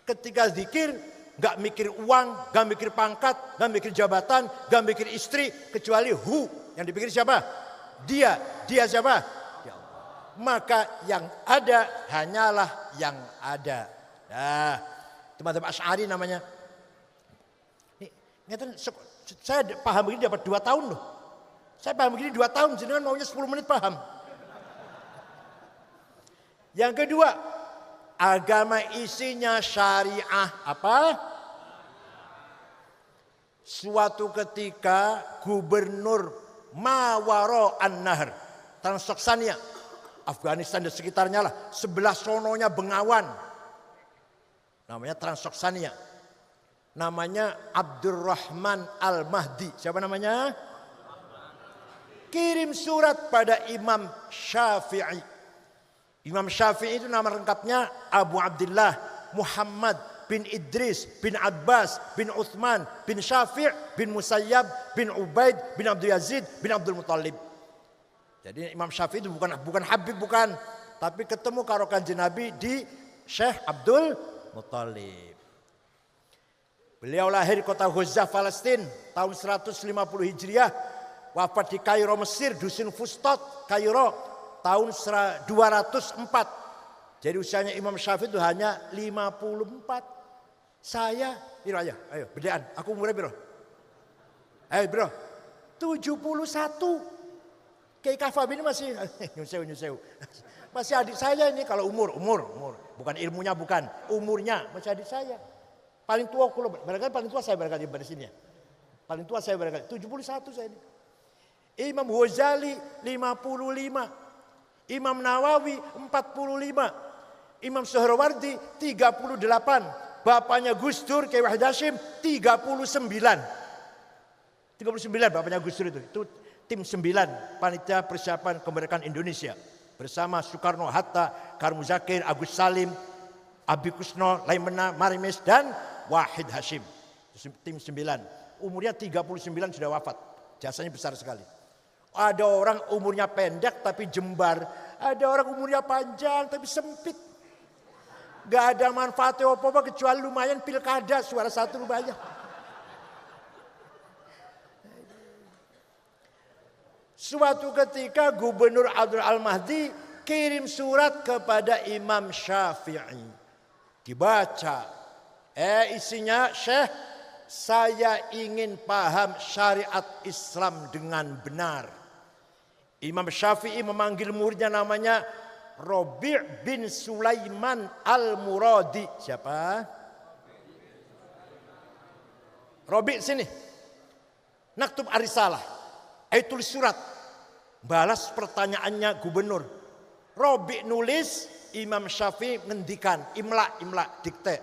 S1: ketika zikir nggak mikir uang, nggak mikir pangkat, nggak mikir jabatan, nggak mikir istri, kecuali hu. Yang dipikir siapa? Dia siapa? Maka yang ada hanyalah yang ada. Nah, teman-teman Asy'ari namanya. Saya paham begini dapat 2 tahun loh. Saya paham begini 2 tahun, jenengan maunya 10 menit paham. Yang kedua, agama isinya syariah apa? Suatu ketika gubernur Mawaro An-Nahr, Transoksania, Afghanistan dan sekitarnya lah, sebelah sononya Bengawan. Namanya Transoksania. Namanya Abdurrahman Al-Mahdi. Siapa namanya? Kirim surat pada Imam Syafi'i. Imam Syafi'i itu nama lengkapnya Abu Abdullah Muhammad bin Idris bin Abbas bin Uthman bin Syafi' bin Musayyab bin Ubaid bin Abdul Yazid bin Abdul Muttalib. Jadi Imam Syafi'i itu bukan Habib, bukan, tapi ketemu karo Kanjeng Nabi di Syekh Abdul Muttalib. Beliau lahir di kota Gaza, Palestina tahun 150 Hijriah, wafat di Kairo, Mesir, Dusun Fustot, Kairo tahun 204. Jadi usianya Imam Syafi'i itu hanya 54. Saya, ayo bedaan, aku umurnya bro. Ayo bro, 71. Kiai Kafab ini masih nyusew. Masih adik saya ini kalau umur. Bukan ilmunya, bukan. Umurnya masih adik saya. Paling tua barangkali paling tua saya barangkali di sini ya. Paling tua saya barangkali 71 saya ini. Imam Ghazali 55. Imam Nawawi 45. Imam Suhrawardi 38. Bapaknya Gus Dur Kiai Wahid Hasyim 39. 39 bapaknya Gus Dur itu. Itu tim 9 panitia persiapan kemerdekaan Indonesia bersama Soekarno, Hatta, Karmu Zakir, Agus Salim, Abi Kusno, Laimena, Marimis dan Wahid Hasyim. Tim 9. Umurnya 39 sudah wafat. Jasanya besar sekali. Ada orang umurnya pendek tapi jembar, ada orang umurnya panjang tapi sempit. Gak ada manfaatnya apa-apa kecuali lumayan pilkada, suara satu lumayan. Suatu ketika Gubernur Abdul Al-Mahdi kirim surat kepada Imam Syafi'i. Dibaca. Isinya, Syekh, saya ingin paham syariat Islam dengan benar. Imam Syafi'i memanggil muridnya namanya Rabi' bin Sulaiman Al-Muradi. Siapa? Rabi' sini. Naktub Arisalah. Tulis surat, balas pertanyaannya gubernur. Rabi' nulis, Imam Syafi'i ngendikan, imla, dikte.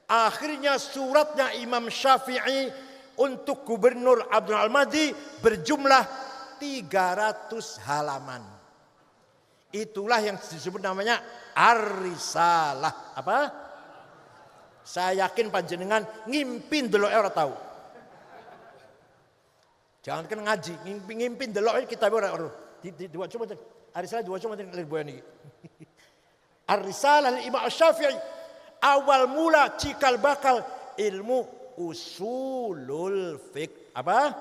S1: Akhirnya suratnya Imam Syafi'i untuk gubernur Abdul Al-Mahdi berjumlah 300 halaman. Itulah yang disebut namanya Ar-Risalah. Apa? Saya yakin panjenengan ngimpin delok ora tahu. Jangan kan ngaji, ngimpin delok kitab ora. Dua cuma Ar-Risalah dua cuma lir boyan iki. Ar-Risalah Imam Syafi'i awal mula cikal bakal ilmu usulul fiqh. Apa?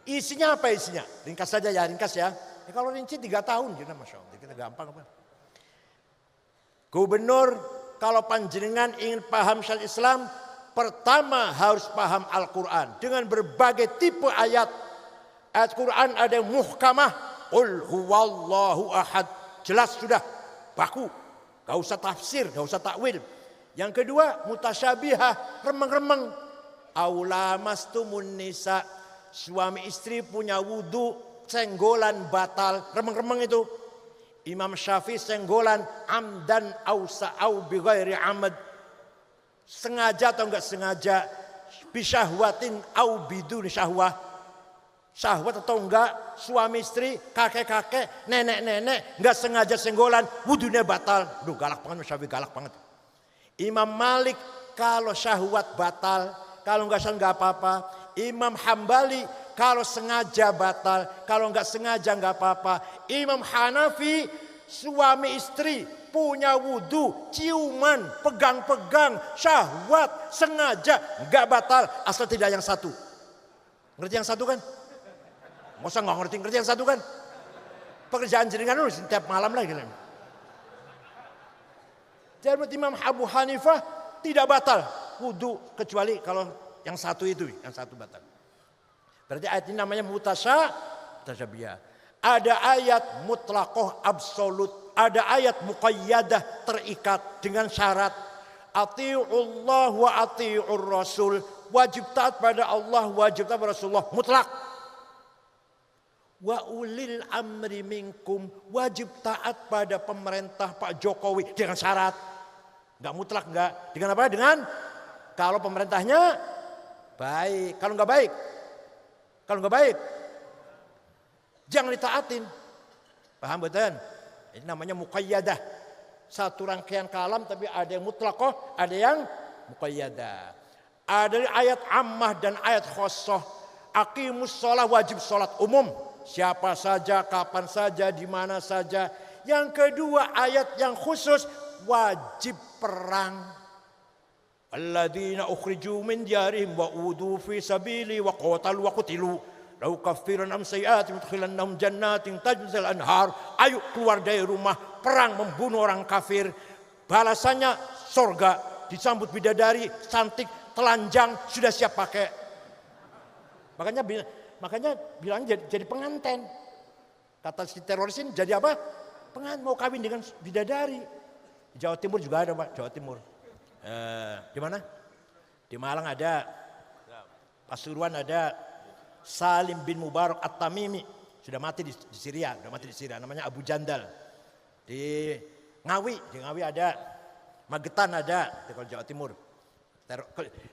S1: Isinya apa isinya? Ringkas saja ya, ringkas ya. Kalau rinci 3 tahun, gitu, Masya Allah, kita gampang apa. Gubernur, kalau panjenengan ingin paham syariat Islam, pertama harus paham Al-Quran dengan berbagai tipe ayat. Ayat Quran ada yang muhkamah, qul huwallahu ahad, jelas sudah, baku, gak usah tafsir, gak usah takwil. Yang kedua mutasyabihah, remeng-remeng. Aulamastumun nisa, suami istri punya wudu, senggolan batal, remeng-remeng itu. Imam Syafi'i senggolan amdan au bighairi amad, sengaja atau enggak sengaja, bisyahwatin au bidun syahwah, syahwat atau enggak, suami istri, kakek-kakek, nenek-nenek enggak sengaja senggolan, wudunya batal. Duh, galak banget Syafi'i, galak banget. Imam Malik kalau syahwat batal, kalau enggak sengaja enggak apa-apa. Imam Hambali kalau sengaja batal, kalau enggak sengaja enggak apa-apa. Imam Hanafi, suami istri punya wudu, ciuman, pegang-pegang, syahwat, sengaja enggak batal, asal tidak yang satu. Ngerti yang satu kan? Masa enggak ngerti yang satu kan? Pekerjaan jenengan lu setiap malam lagi. Jadi menurut Imam Abu Hanifah tidak batal wudu kecuali kalau yang satu itu, yang satu batal. Berarti ayat ini namanya mutasyabihah. Ada ayat mutlaqah absolut, ada ayat muqayyadah terikat dengan syarat. Ati'ullah wa ati'ur rasul, wajib taat pada Allah, wajib taat pada Rasulullah, mutlak. Wa ulil amri minkum, wajib taat pada pemerintah Pak Jokowi dengan syarat. Enggak mutlak, enggak. Dengan apa? Dengan kalau pemerintahnya baik, kalau enggak baik. Kalau enggak baik, jangan ditaatin. Paham betul? Ini namanya muqayyadah. Satu rangkaian kalam tapi ada yang mutlaqah, ada yang muqayyadah. Ada ayat ammah dan ayat khossah. Aqimus shalah, wajib salat umum. Siapa saja, kapan saja, di mana saja. Yang kedua ayat yang khusus, wajib perang. Alladzina ukhriju min diyarihim wa udu fi sabili wa qatalu wa qutilu la ukaffiran am sayyi'atihim udkhilannahum jannatin tajri al-anhar. Ayo keluar dari rumah, perang membunuh orang kafir, balasannya surga, disambut bidadari cantik, telanjang, sudah siap pakai. Makanya bilang jadi pengantin. Kata si teroris ini jadi apa? Pengantin, mau kawin dengan bidadari. Di Jawa Timur juga ada, Pak, Jawa Timur. Di mana? Di Malang ada, Pasuruan ada, Salim bin Mubarak At-Tamimi sudah mati di Syria, namanya Abu Jandal. Di Ngawi ada, Magetan ada, di Jawa Timur.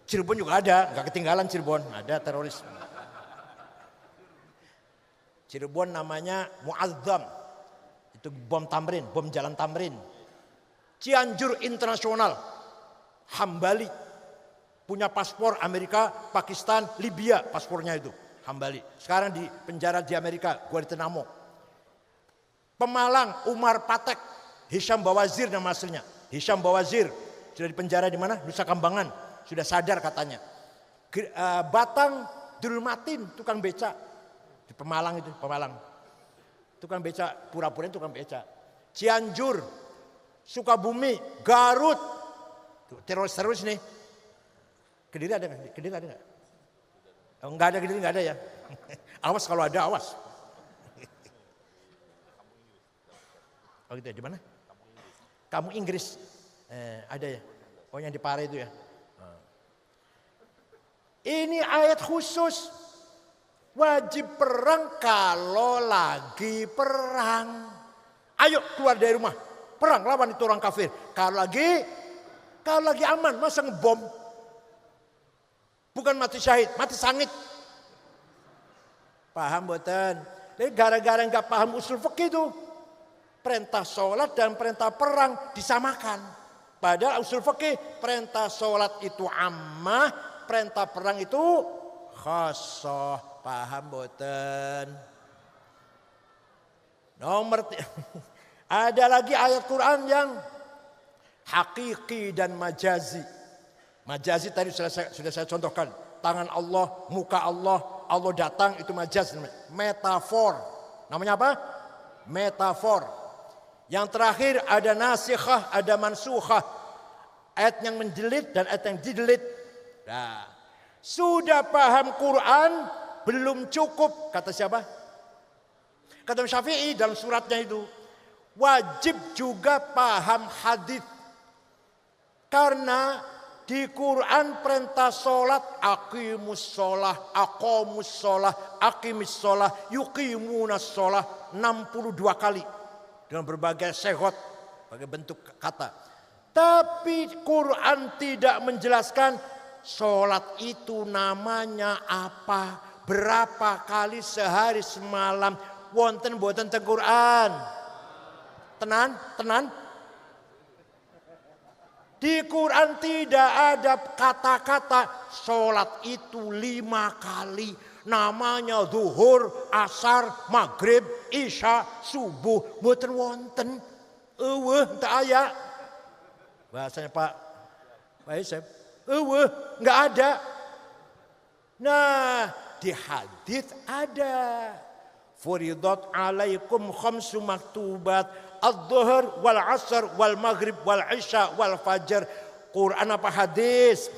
S1: Cirebon juga ada, nggak ketinggalan Cirebon, ada teroris. Cirebon namanya Muazzam, itu bom Tamrin, bom jalan Tamrin. Cianjur Internasional, Hambali, punya paspor Amerika, Pakistan, Libya paspornya itu, Hambali. Sekarang di penjara di Amerika, Guantanamo. Pemalang, Umar Patek, Hisham Bawazir nama aslinya. Hisham Bawazir, sudah di penjara di mana? Nusa Kambangan, sudah sadar katanya. Batang, Dul Matin, tukang beca. Di Pemalang itu, Pemalang. Tukang beca, pura-pura tukang beca. Cianjur, Sukabumi, Garut, teroris nih. Kediri ada nggak? Kediri ada nggak? Oh, nggak ada Kediri, nggak ada ya. Awas kalau ada, awas. Oh gitu ya, di mana? Kamu Inggris. Ada ya. Oh yang di Pare itu ya. Ini ayat khusus. Wajib perang kalau lagi perang. Ayo keluar dari rumah. Perang lawan itu orang kafir. Kalau lagi aman, masa ngebom? Bukan mati syahid, mati sangit. Paham boten? Jadi gara-gara nggak paham usul fikih itu, perintah sholat dan perintah perang disamakan. Padahal usul fikih perintah sholat itu ammah, perintah perang itu khassah. Paham boten? Ada lagi ayat Quran yang hakiki dan majazi. Majazi tadi sudah saya contohkan. Tangan Allah, muka Allah, Allah datang, itu majaz. Metafor. Namanya apa? Metafor. Yang terakhir ada nasikhah, ada mansukhah. Ayat yang menjelit dan ayat yang didelit. Nah, sudah paham Quran belum cukup, kata siapa? Kata Syafi'i dalam suratnya itu. Wajib juga paham hadis. Karena di Quran perintah sholat, aqimus sholah, aqamus sholah, aqimis sholah, yuqimunas sholah 62 kali. Dengan berbagai segot, berbagai bentuk kata. Tapi Quran tidak menjelaskan sholat itu namanya apa, berapa kali sehari semalam. Wonten boten teng Quran. Tenan. Di Quran tidak ada kata-kata sholat itu 5 kali. Namanya zuhur, asar, maghrib, isya, subuh. Boten wonten. Tak aya. Bahasanya Pak Isep. Nggak ada. Nah, di hadis ada. Furidat alaikum khamsu maktubat. Adh-dhuhr wal asr wal maghrib wal isya wal fajar. Quran apa hadis?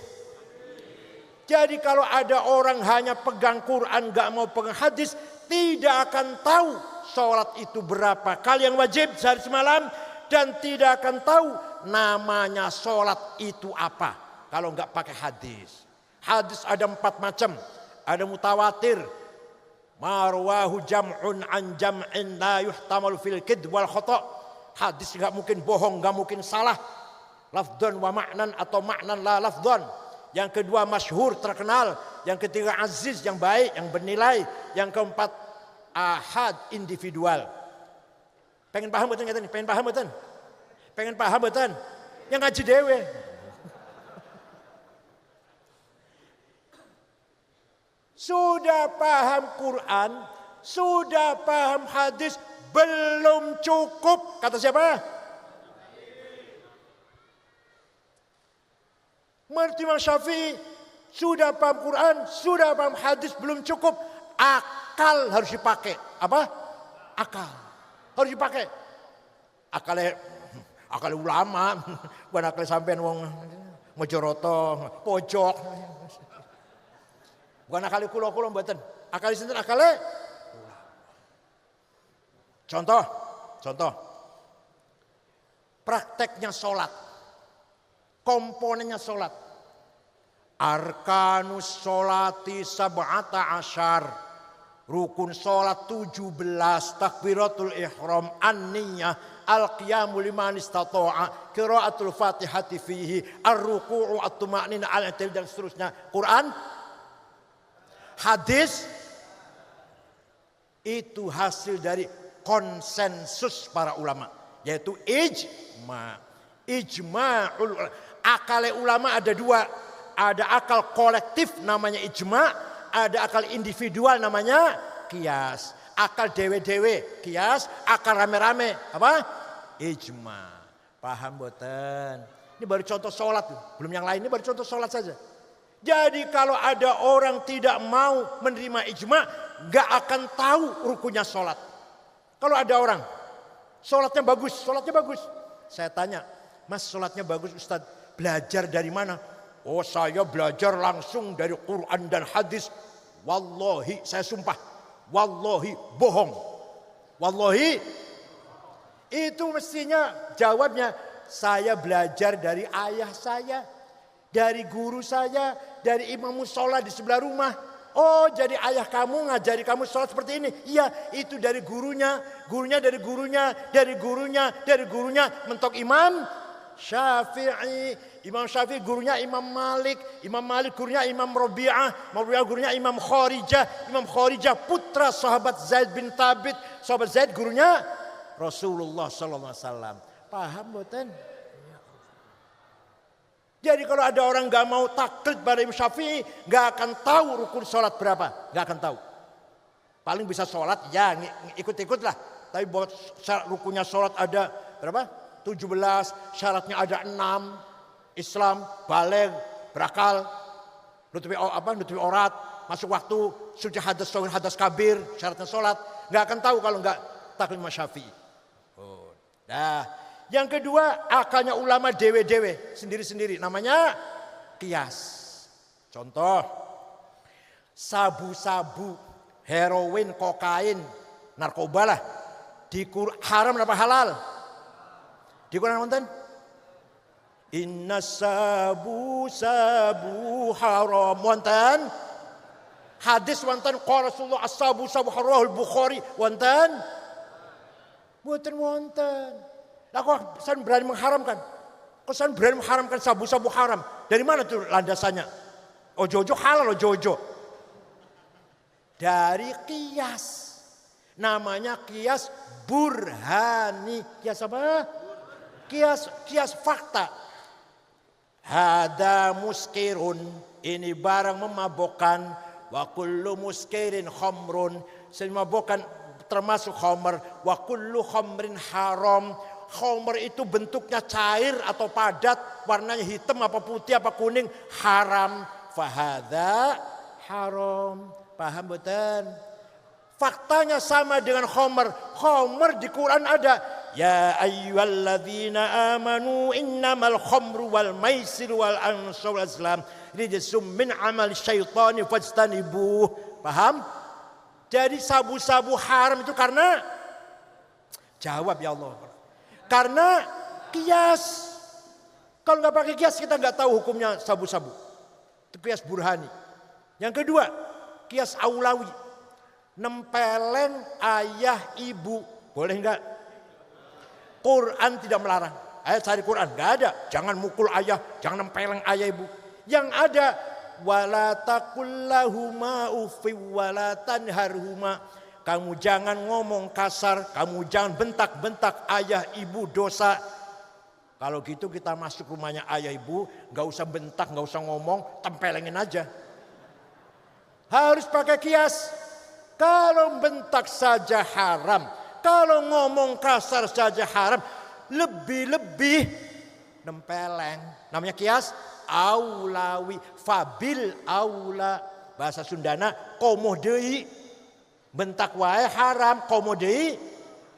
S1: Jadi kalau ada orang hanya pegang Quran gak mau pegang hadis, tidak akan tahu sholat itu berapa kali yang wajib sehari semalam, dan tidak akan tahu namanya sholat itu apa kalau gak pakai hadis. Hadis ada 4 macam. Ada mutawatir, marwahu jam'un an jam'in la yuhtamalu fil kid wal khata'. Hadis gak mungkin bohong, gak mungkin salah. Lafdhan wa ma'nan atau ma'nan la lafdhan. Yang kedua masyhur, terkenal. Yang ketiga aziz, yang baik, yang bernilai. Yang keempat ahad, individual. Pengen paham betul nggak? Pengen paham betul? Yang ngaji dewe. Sudah paham Quran, sudah paham hadis, belum cukup. Kata siapa? Menurut Imam Syafi'i, sudah paham Quran, sudah paham hadis, belum cukup. Akal harus dipakai. Apa? Akal. Harus dipakai. Akal ulama. Bukan akal sampean wong Mojoroto, pojok. Bukan akal kulo mboten. Akal sinten akale? Contoh. Prakteknya sholat. Komponennya sholat. Arkanus sholati sab'ata asyar. Rukun sholat 17. Takbiratul ihram. An-niyah. Al-qiyamu liman istata'a. Qiraatul fatihati fihi. Ar-ruku'u at-tuma'nina al-i'tidal dan seterusnya. Quran. Hadis. Itu hasil dari konsensus para ulama. Yaitu ijma'. Ijma'ul ulama. Akal ulama ada 2. Ada akal kolektif namanya ijma', ada akal individual namanya qiyas. Akal dewe-dewe qiyas, akal rame-rame apa? Ijma'. Paham boten? Ini baru contoh sholat, belum yang lain, ini baru contoh sholat saja. Jadi kalau ada orang tidak mau menerima ijma', gak akan tahu rukunnya sholat. Kalau ada orang sholatnya bagus. Saya tanya, Mas sholatnya bagus Ustadz, belajar dari mana? Oh saya belajar langsung dari Quran dan hadis. Wallahi, saya sumpah. Wallahi, bohong. Wallahi, itu mestinya jawabnya, saya belajar dari ayah saya, dari guru saya, dari imam musola di sebelah rumah. Oh jadi ayah kamu ngajari kamu sholat seperti ini. Iya, itu dari gurunya. Gurunya dari gurunya, dari gurunya, dari gurunya. Mentok Imam Syafi'i. Imam Syafi'i gurunya Imam Malik. Imam Malik gurunya Imam Rabi'ah. Rabi'ah gurunya Imam Kharijah. Imam Kharijah putra sahabat Zaid bin Thabit. Sahabat Zaid gurunya Rasulullah SAW. Paham boten? Jadi kalau ada orang gak mau taklid pada Imam Syafi'i, gak akan tahu rukun sholat berapa. Gak akan tahu. Paling bisa sholat, ya ikut-ikut lah. Tapi buat rukunnya sholat ada berapa? 17, syaratnya ada 6. Islam, baligh, berakal, nutupi aurat, masuk waktu, suci hadas kabir, syaratnya sholat. Gak akan tahu kalau gak taklid Imam Syafi'i. Oh. Nah, yang kedua akalnya ulama dewe-dewe sendiri-sendiri namanya kias. Contoh, sabu-sabu, heroin, kokain, narkoba lah. Haram apa halal? Di Quran wonten? Inna sabu haram wonten. Hadis wonten qala Rasulullah as-sabu haram Bukhari wonten. Mboten wonten. Lah kok sampean berani mengharamkan? Kok sampean berani mengharamkan sabu-sabu haram? Dari mana tuh landasannya? Ojo-ojo halal ojo-ojo. Dari kias. Namanya kias burhani. Kias apa? Kias fakta. Hada muskirun. Ini barang memabukkan. Wa kullu muskirin khamrun. Memabukkan termasuk khamr. Wa kullu khamrin haram. Khamr itu bentuknya cair atau padat. Warnanya hitam apa putih apa kuning. Haram. Fahada haram. Paham betul? Faktanya sama dengan khamr. Khamr di Quran ada. Ya ayyuhalladzina amanu innamal khamru wal maisir wal ansab wal azlam rijsum min amal syaitani fajtanibuh. Paham? Jadi sabu-sabu haram itu karena jawab ya Allah. Karena kias. Kalau nggak pakai kias kita nggak tahu hukumnya sabu-sabu. Itu kias burhani. Yang kedua, kias aulawi. Nempeleng ayah ibu. Boleh enggak? Quran tidak melarang. Ayat cari Quran. Enggak ada. Jangan mukul ayah. Jangan nempeleng ayah ibu. Yang ada. Wala taqullahuma uffi wala tanharhuma. Kamu jangan ngomong kasar. Kamu jangan bentak-bentak ayah ibu dosa. Kalau gitu kita masuk rumahnya ayah ibu. Enggak usah bentak, enggak usah ngomong. Tempelengin aja. Harus pakai kias. Kalau bentak saja haram, kalau ngomong kasar saja haram, lebih-lebih nempeleng. Namanya kias aulawi, fabil aula. Bahasa Sundana komoh deui. Bentak wae haram, komoh deui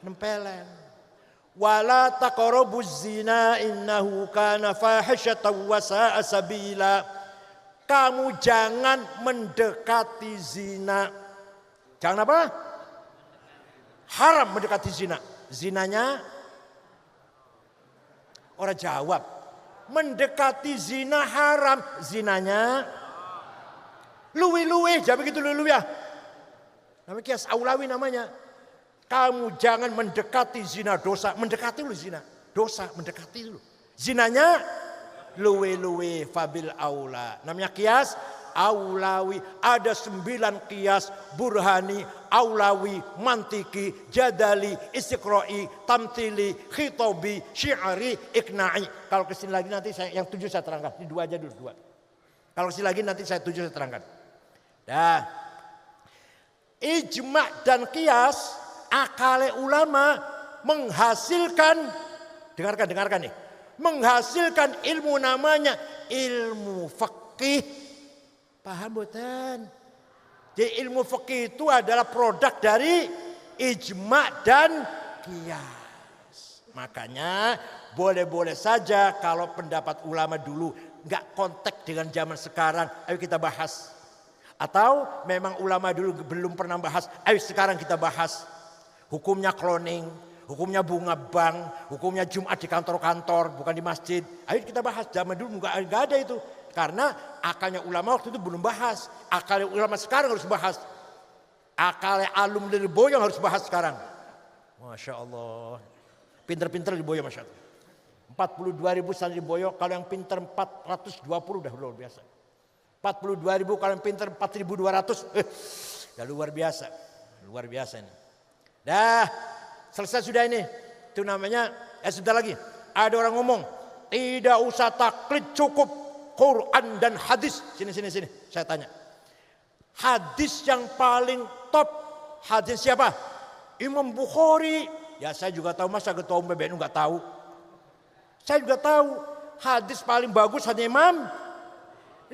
S1: nempeleng. Wala taqrabuz zina innahu kana fahisyatan wa sa'a sabila. Kamu jangan mendekati zina. Jangan apa? Haram mendekati zina. Zinanya orang jawab. Mendekati zina haram. Zinanya luwi-luwi. Jangan begitu luwi-luwi ya. Namanya kias aulawi namanya. Kamu jangan mendekati zina dosa. Mendekati dulu zina. Dosa mendekati dulu. Zinanya luwi-luwi fabil aula. Namanya kias aulawi. Ada 9 kias burhani, aulawi, mantiki, jadali, istiqra'i, tamtili, khitobi, syi'ari, ikna'i. Kalau kesini lagi nanti yang 7 saya terangkan. Ini 2 aja dulu 2. Kalau kesini lagi nanti saya 7 saya terangkan. Nah, ijma' dan kias akale ulama menghasilkan, dengarkan nih, menghasilkan ilmu namanya ilmu fikih. Paham bukan? Jadi ilmu fikih itu adalah produk dari ijma' dan qiyas. Makanya boleh-boleh saja kalau pendapat ulama dulu nggak kontak dengan zaman sekarang, ayo kita bahas. Atau memang ulama dulu belum pernah bahas, ayo sekarang kita bahas. Hukumnya cloning, hukumnya bunga bank, hukumnya Jumat di kantor-kantor, bukan di masjid. Ayo kita bahas. Zaman dulu nggak ada itu. Karena akalnya ulama waktu itu belum bahas. Akalnya ulama sekarang harus bahas. Akalnya alum dari boyong harus bahas sekarang. Masya Allah. Pinter-pinter di boyong Masya Allah. 42.000 santri di boyong. Kalau yang pinter 420 udah luar biasa. 42.000 kalau yang pinter 4.200. Ya luar biasa. Luar biasa ini. Dah selesai sudah ini. Itu namanya, sudah lagi. Ada orang ngomong. Tidak usah taklid, cukup Quran dan hadis. Sini. Saya tanya. Hadis yang paling top. Hadis siapa? Imam Bukhari. Ya saya juga tahu. Masa ketua umum PBNU nggak tahu? Saya juga tahu. Hadis paling bagus hadis Imam.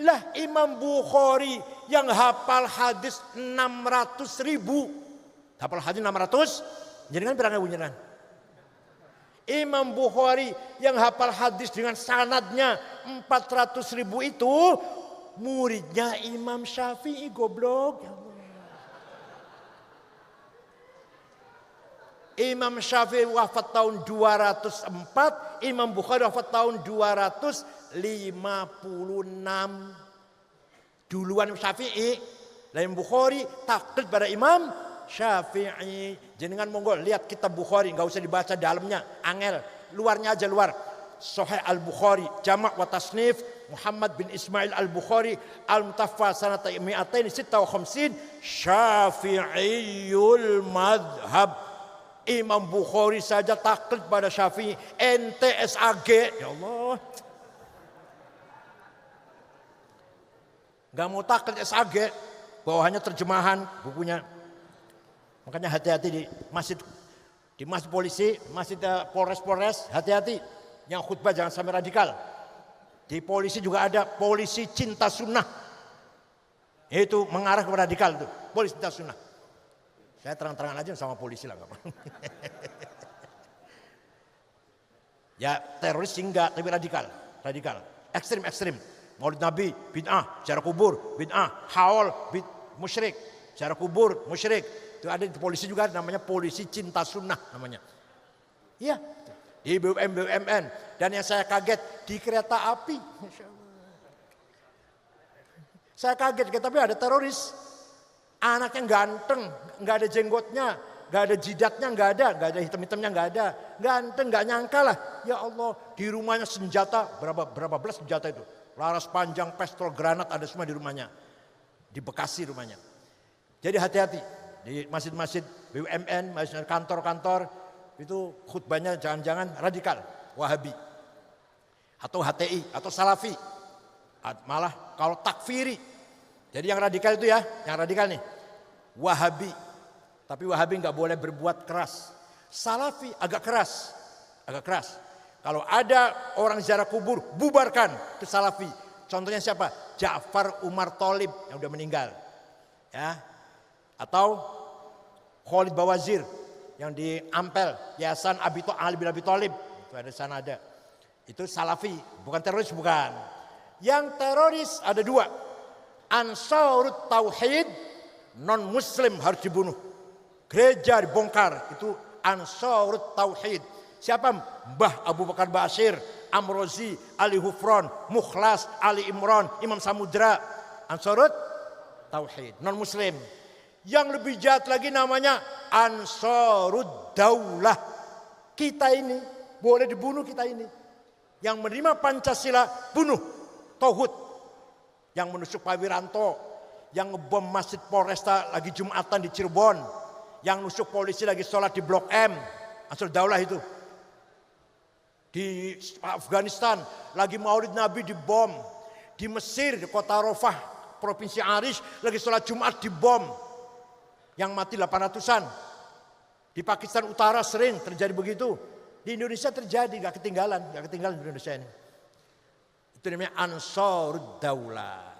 S1: Lah Imam Bukhari yang hafal hadis 600.000. Hafal hadis 600. Jadi kan berangkat bunyian. Imam Bukhari yang hafal hadis dengan sanadnya 400.000 itu muridnya Imam Syafi'i, goblok. Imam Syafi'i wafat tahun 204, Imam Bukhari wafat tahun 256. Duluan Syafi'i, lain Bukhari, taklid pada Imam Syafi'i. Jenengan monggo lihat kitab Bukhari, nggak usah dibaca dalamnya, angel, luarnya aja luar. Sahih Al-Bukhari, Jama' wa Tasnif, Muhammad bin Ismail Al-Bukhari, Al-Mutaffa sanata 256, Syafi'iyul madhab. Imam Bukhari saja taklid pada Syafi'i, NTSAG, ya Allah. Gak mau taklid SAG, bawahannya terjemahan bukunya. Makanya hati-hati di masjid polisi, masjid Polres, hati-hati. Yang khutbah jangan sampai radikal. Di polisi juga ada polisi cinta sunnah. Itu mengarah kepada radikal itu, polisi cinta sunnah. Saya terang-terangan aja sama polisi lah. Ya teroris enggak, tapi radikal. Ekstrim. Maulid Nabi, bid'ah, ziarah kubur, bid'ah, haul, musyrik, ziarah kubur, musyrik. Itu ada di polisi juga namanya polisi cinta sunnah namanya. Iya, di BUMN. Dan yang saya kaget di kereta api. Saya kaget, tapi ada teroris. Anaknya ganteng, nggak ada jenggotnya, nggak ada jidatnya, nggak ada hitam-hitamnya, nggak ada. Ganteng, nggak nyangka lah. Ya Allah, di rumahnya senjata, berapa belas senjata itu. Laras panjang, pistol, granat ada semua di rumahnya. Di Bekasi rumahnya. Jadi hati-hati. Di masjid-masjid BUMN, masjid kantor-kantor, itu khutbahnya jangan-jangan radikal, Wahabi. Atau HTI, atau Salafi. Malah kalau takfiri. Jadi yang radikal itu ya, yang radikal nih, Wahabi. Tapi Wahabi nggak boleh berbuat keras. Salafi agak keras. Kalau ada orang ziarah kubur, bubarkan ke Salafi. Contohnya siapa? Ja'far Umar Tholib yang udah meninggal. Ya. Atau Khalid Bawazir yang di Ampel, Yayasan Ali bin Abi Tholib. Itu ada sana ada. Itu Salafi, bukan teroris, bukan. Yang teroris ada dua. Ansarut Tauhid, non muslim harus dibunuh. Gereja dibongkar, itu Ansarut Tauhid. Siapa? Mbah Abu Bakar Bashir, Amrozi, Ali Hufron, Mukhlas, Ali Imran, Imam Samudra. Ansarut Tauhid, non muslim. Yang lebih jahat lagi namanya Ansarud Daulah. Kita ini boleh dibunuh, kita ini. Yang menerima Pancasila bunuh, tauhid. Yang menusuk Pak Wiranto, yang ngebom Masjid Polresta lagi Jumatan di Cirebon, yang nusuk polisi lagi sholat di Blok M, Ansarud Daulah itu. Di Afghanistan lagi Maulid Nabi dibom, di Mesir di kota Rafah, Provinsi Arish lagi sholat Jumat dibom, yang mati 800-an. Di Pakistan Utara sering terjadi begitu. Di Indonesia terjadi, gak ketinggalan di Indonesia ini. Itu namanya Ansarud Daulah.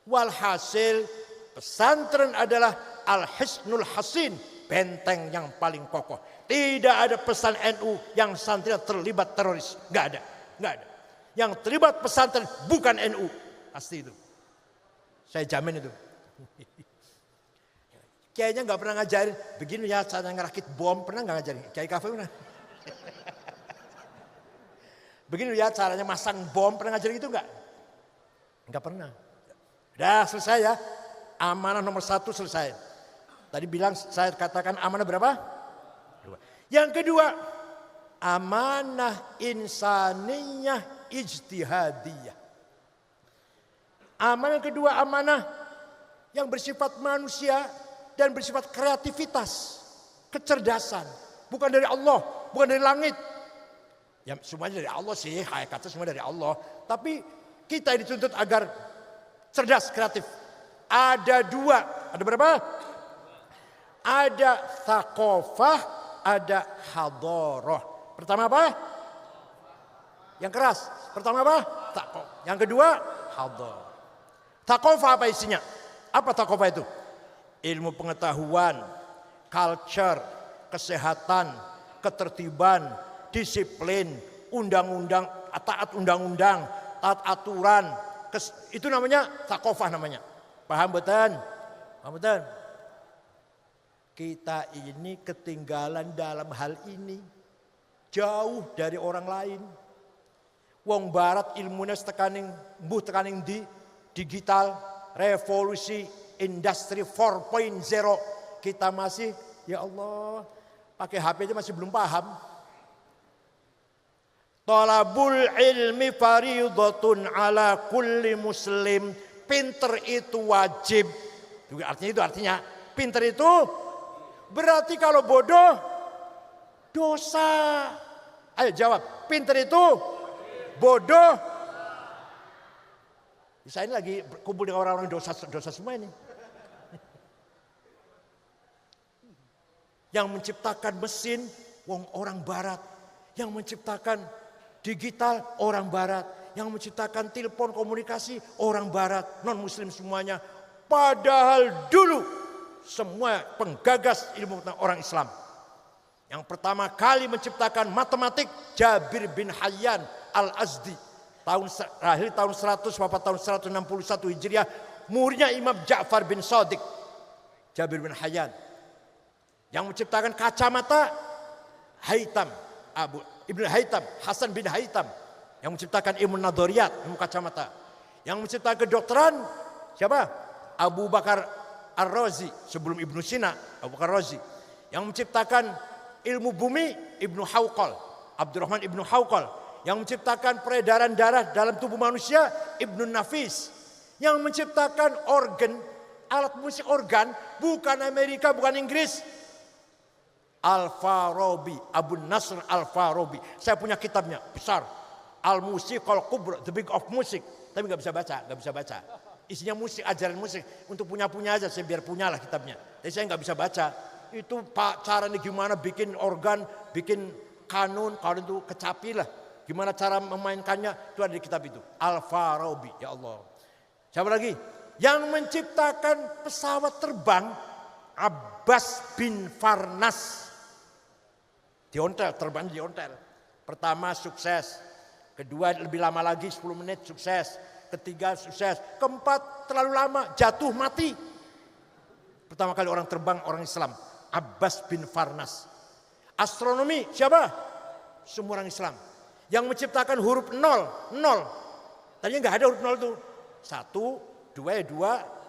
S1: Walhasil pesantren adalah Al-Hisnul Hasin, benteng yang paling kokoh. Tidak ada pesan NU yang santri terlibat teroris, nggak ada. Yang terlibat pesantren bukan NU, pasti itu. Saya jamin itu. Kayaknya nggak pernah ngajarin begini ya cara ngerakit bom, pernah nggak ngajarin? Kiai Kafe pernah. Begini ya caranya masang bom, pernah ngajarin itu nggak? Nggak pernah. Udah selesai ya, amanah nomor 1 selesai. Tadi bilang saya katakan amanah berapa? 2. Yang kedua, amanah insaniyah ijtihadiyah. Amanah yang kedua, amanah yang bersifat manusia dan bersifat kreativitas, kecerdasan. Bukan dari Allah, bukan dari langit. Ya semuanya dari Allah sih, hakikatnya semua dari Allah. Tapi kita dituntut agar cerdas, kreatif. Ada 2, ada berapa? Ada thaqafah, ada hadharah. Pertama apa? Yang keras. Pertama apa? Thaqafah. Yang kedua, hadharah. Thaqafah apa isinya? Apa thaqafah itu? Ilmu pengetahuan, culture, kesehatan, ketertiban, disiplin, undang-undang, taat undang-undang, taat aturan. Itu namanya thaqafah namanya. Paham betul? Paham betul? Kita ini ketinggalan dalam hal ini. Jauh dari orang lain. Wong barat ilmunya tekaning di digital, revolusi industri 4.0. Kita masih, ya Allah, pakai HP aja masih belum paham. Talabul ilmi faridatun ala kulli muslim. Pinter itu wajib. Artinya pinter itu berarti kalau bodoh dosa. Ayo jawab, pinter itu bodoh. Saya ini lagi kumpul dengan orang-orang dosa semua ini. Yang menciptakan mesin orang barat, yang menciptakan digital orang barat, yang menciptakan telepon komunikasi orang barat, non muslim semuanya. Padahal dulu semua penggagas ilmu orang Islam. Yang pertama kali menciptakan matematik Jabir bin Hayyan Al-Azdi. Lahir tahun 100, wafat tahun 161 Hijriah. Muridnya Imam Ja'far bin Shadiq. Jabir bin Hayyan. Yang menciptakan kacamata Ibnu Haytham, Hasan bin Haytham. Yang menciptakan ilmu nadoriyat, ilmu kacamata. Yang menciptakan kedokteran siapa? Abu Bakar Ar-Razi sebelum Ibnu Sina, Abu Bakar Ar-Razi. Yang menciptakan ilmu bumi Ibnu Hawqal, Abdurrahman Ibnu Hawqal. Yang menciptakan peredaran darah dalam tubuh manusia Ibnu Nafis. Yang menciptakan alat musik organ bukan Amerika, bukan Inggris. Al-Farabi, Abu Nasr Al-Farabi. Saya punya kitabnya besar. Al-Musiqal Kubra, The Big of Music. Tapi nggak bisa baca. Isinya musik, ajaran musik. Untuk punya aja, saya biar punyalah kitabnya. Tapi saya nggak bisa baca. Itu caranya gimana bikin organ, bikin kanun itu kecapi lah. Gimana cara memainkannya, itu ada di kitab itu. Al-Farabi, ya Allah. Siapa lagi? Yang menciptakan pesawat terbang, Abbas bin Farnas. Terbang di ontel. Pertama sukses. Kedua lebih lama lagi 10 menit sukses. Ketiga sukses. Keempat terlalu lama jatuh mati. Pertama kali orang terbang orang Islam. Abbas bin Farnas. Astronomi siapa? Semua orang Islam. Yang menciptakan huruf nol. Tadinya nggak ada huruf nol itu. 1, 2,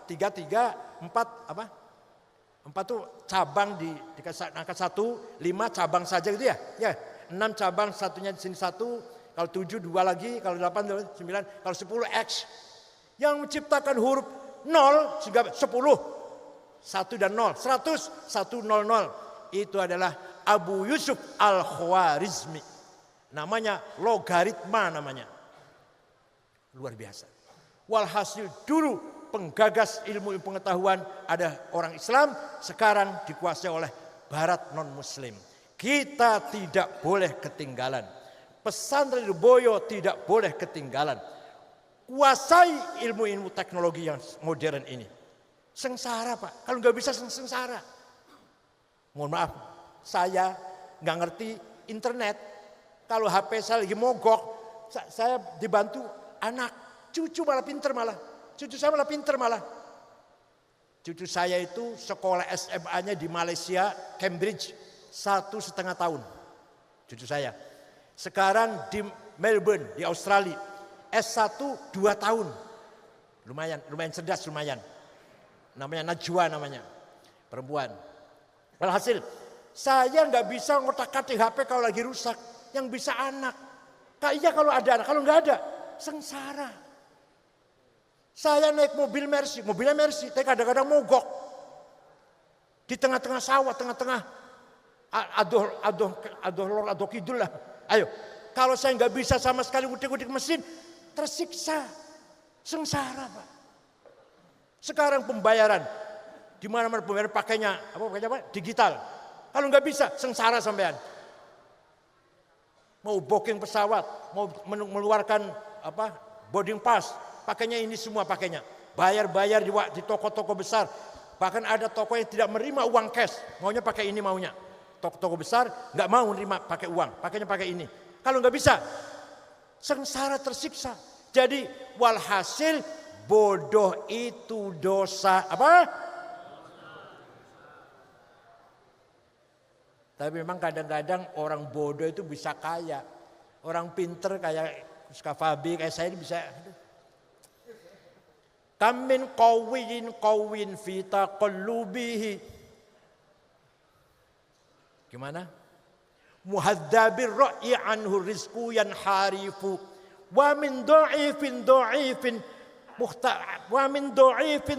S1: 3, 4 apa? 4 tuh cabang di angka 1, 5 cabang saja gitu ya. Ya, 6 cabang, satunya di sini 1, kalau 7 2 lagi, kalau 8 9, kalau 10 X. Yang menciptakan huruf 0 sehingga 10, 1 dan 0, 100, 100. Itu adalah Abu Yusuf Al-Khwarizmi. Namanya logaritma namanya. Luar biasa. Walhasil dulu penggagas ilmu pengetahuan ada orang Islam, sekarang dikuasai oleh barat non muslim. Kita tidak boleh ketinggalan. Pesantren Lirboyo tidak boleh ketinggalan. Kuasai ilmu-ilmu teknologi yang modern ini. Sengsara Pak, kalau nggak bisa sengsara. Mohon maaf, saya nggak ngerti internet. Kalau HP saya lagi mogok, saya dibantu anak, cucu malah pinter malah. Cucu saya malah pinter malah. Cucu saya itu sekolah SMA-nya di Malaysia, Cambridge, 1,5 tahun. Cucu saya. Sekarang di Melbourne, di Australia, S1 2 tahun. Lumayan cerdas lumayan. Namanya Najwa namanya. Perempuan. Walhasil, saya nggak bisa ngotak-atik HP kalau lagi rusak. Yang bisa anak. Iya kalau ada anak, kalau nggak ada, sengsara. Saya naik mobilnya Mercy, tapi kadang-kadang mogok. Di tengah-tengah sawah, tengah-tengah aduh kidul lah. Ayo, kalau saya nggak bisa sama sekali udik-udik mesin, tersiksa, sengsara Pak. Sekarang pembayaran, di mana-mana pembayaran pakainya apa? Digital. Kalau nggak bisa, sengsara sampean. Mau booking pesawat, mau mengeluarkan boarding pass, pakainya ini semua pakainya. Bayar di toko-toko besar. Bahkan ada toko yang tidak menerima uang cash, maunya pakai ini maunya. toko besar nggak mau nerima pakai uang, pakainya pakai ini. Kalau nggak bisa, sengsara tersiksa. Jadi walhasil bodoh itu dosa apa? Tapi memang kadang-kadang orang bodoh itu bisa kaya. Orang pinter kayak Skafabi, kayak saya ini bisa. Kamin kawin fita qalubihi. Gimana? Muhadzabir ra'i anhu rizku yanharifu. Wa min dha'ifin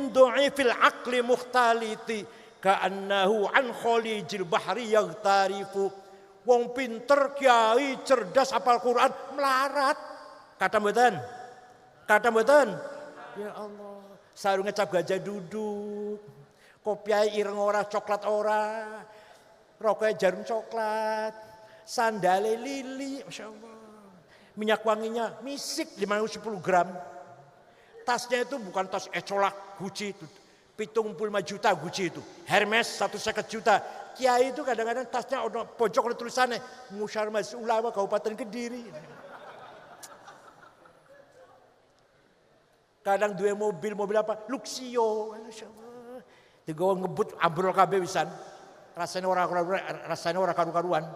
S1: dha'ifil aqli mukhtaliti. Ka'annahu an khalijil bahri yaghtarifu. Wong pinter, kiai, cerdas, hafal Quran, melarat. Kata mboten? Kata mboten? Ya Allah, sarungnya cap gajah duduk. Kopiai ireng ora, coklat ora. Rokoknya jarum coklat. Sandale lili, Masya Allah. Minyak wanginya misik 510 gram. Tasnya itu bukan tas ecolak Gucci itu. 75 juta Gucci itu. Hermes 150 juta. Kiai itu kadang-kadang tasnya ada pojok ada tulisannya Musyar Majelis Ulama Kabupaten Kediri. Kadang dua mobil apa? Luxio. Tiga ngebut ambrol kabeh wisan. Rasanya orang karu-karuan.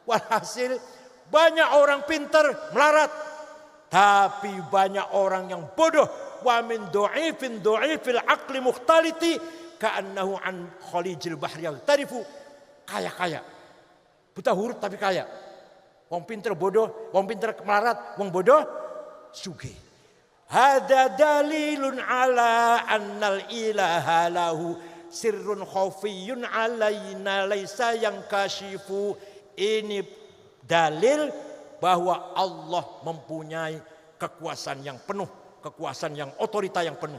S1: Walhasil banyak orang pinter melarat. Tapi banyak orang yang bodoh. Wa min dha'ifil aqli mukhtaliti ka'annahu an khalijil bahri yaghtarifu. Kaya. Buta huruf tapi kaya. Wong pinter bodoh, wong pinter melarat, wong bodoh sugih. Hada dalilun ala annal ilaha lahu sirrun khafiyun alaina laisa yang kashifu. Ini dalil bahwa Allah mempunyai kekuasaan yang penuh, kekuasaan yang otorita yang penuh.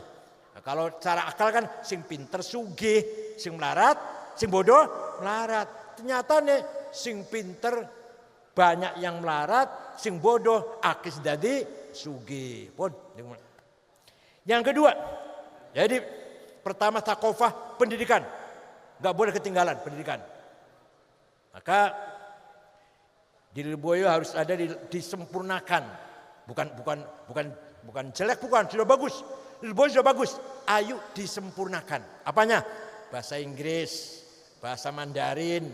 S1: Nah, kalau cara akal kan sing pinter sugih, sing melarat, sing bodoh melarat. Ternyata nih sing pinter banyak yang melarat, sing bodoh akis dadi sugih. Yang kedua, jadi pertama takofah pendidikan, nggak boleh ketinggalan pendidikan. Maka di Lirboyo harus ada disempurnakan, bukan jelek, bukan sudah bagus. Lirboyo sudah bagus, ayo disempurnakan. Apanya? Bahasa Inggris, bahasa Mandarin,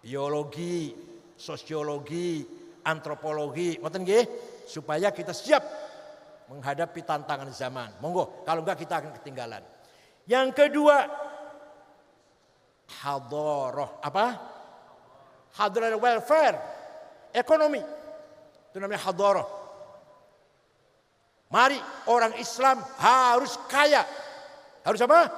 S1: biologi, sosiologi, antropologi, ngoten nggih, supaya kita siap menghadapi tantangan zaman. Monggo, kalau enggak kita akan ketinggalan. Yang kedua, hadharah. Apa? Hadharah welfare, ekonomi. Itu namanya hadharah. Mari orang Islam harus kaya. Harus apa?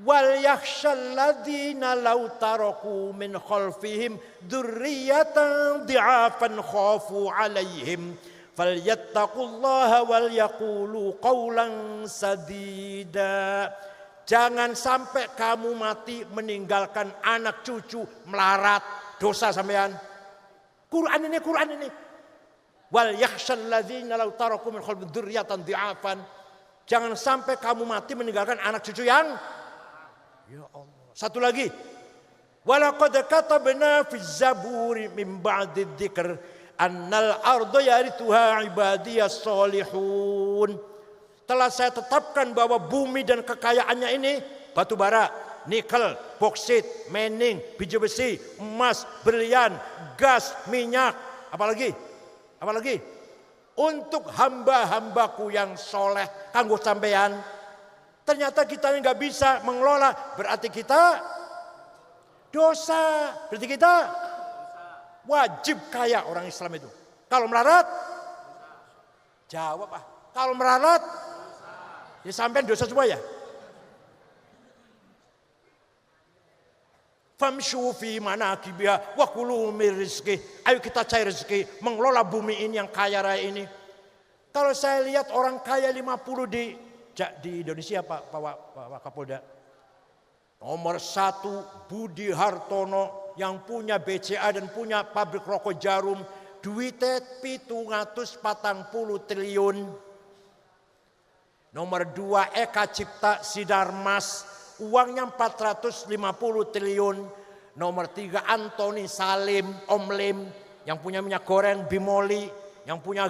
S1: Wal yakhshal ladzina law taraku min khalfihim dzurriyyatan dhi'afan khafu 'alaihim falyattaqullaha wal yaqulu qawlan sadida. Jangan sampai kamu mati meninggalkan anak cucu melarat, dosa sampean. Quran ini. Wal yakhshal ladzina law taraku min khalfihim dzurriyyatan dhi'afan. Jangan sampai kamu mati meninggalkan anak cucu yang, ya Allah. Satu lagi. Walaqad katabna fi zaburi min ba'di dzikr annal arda yarithuha ibadiyas solihun. Telah saya tetapkan bahwa bumi dan kekayaannya ini batu bara, nikel, boksit, mening, biji besi, emas, berlian, gas, minyak, apalagi untuk hamba-hambaku yang soleh, kanggo sampean. Ternyata kita nggak bisa mengelola, berarti kita dosa. Berarti kita wajib kaya orang Islam itu. Kalau melarat, jawab Kalau melarat, ya sampean dosa semua ya. Famshu fi manakibiha wa kulu min rizqi. Ayo kita cari rezeki, mengelola bumi ini yang kaya raya ini. Kalau saya lihat orang kaya 50 di Indonesia Pak Kapolda. Nomor 1 Budi Hartono yang punya BCA dan punya pabrik rokok Jarum, duitnya 740 triliun. Nomor 2 Eka Cipta Sidarmas, uangnya 450 triliun. Nomor 3 Antoni Salim, Om Lim, yang punya minyak goreng Bimoli, yang punya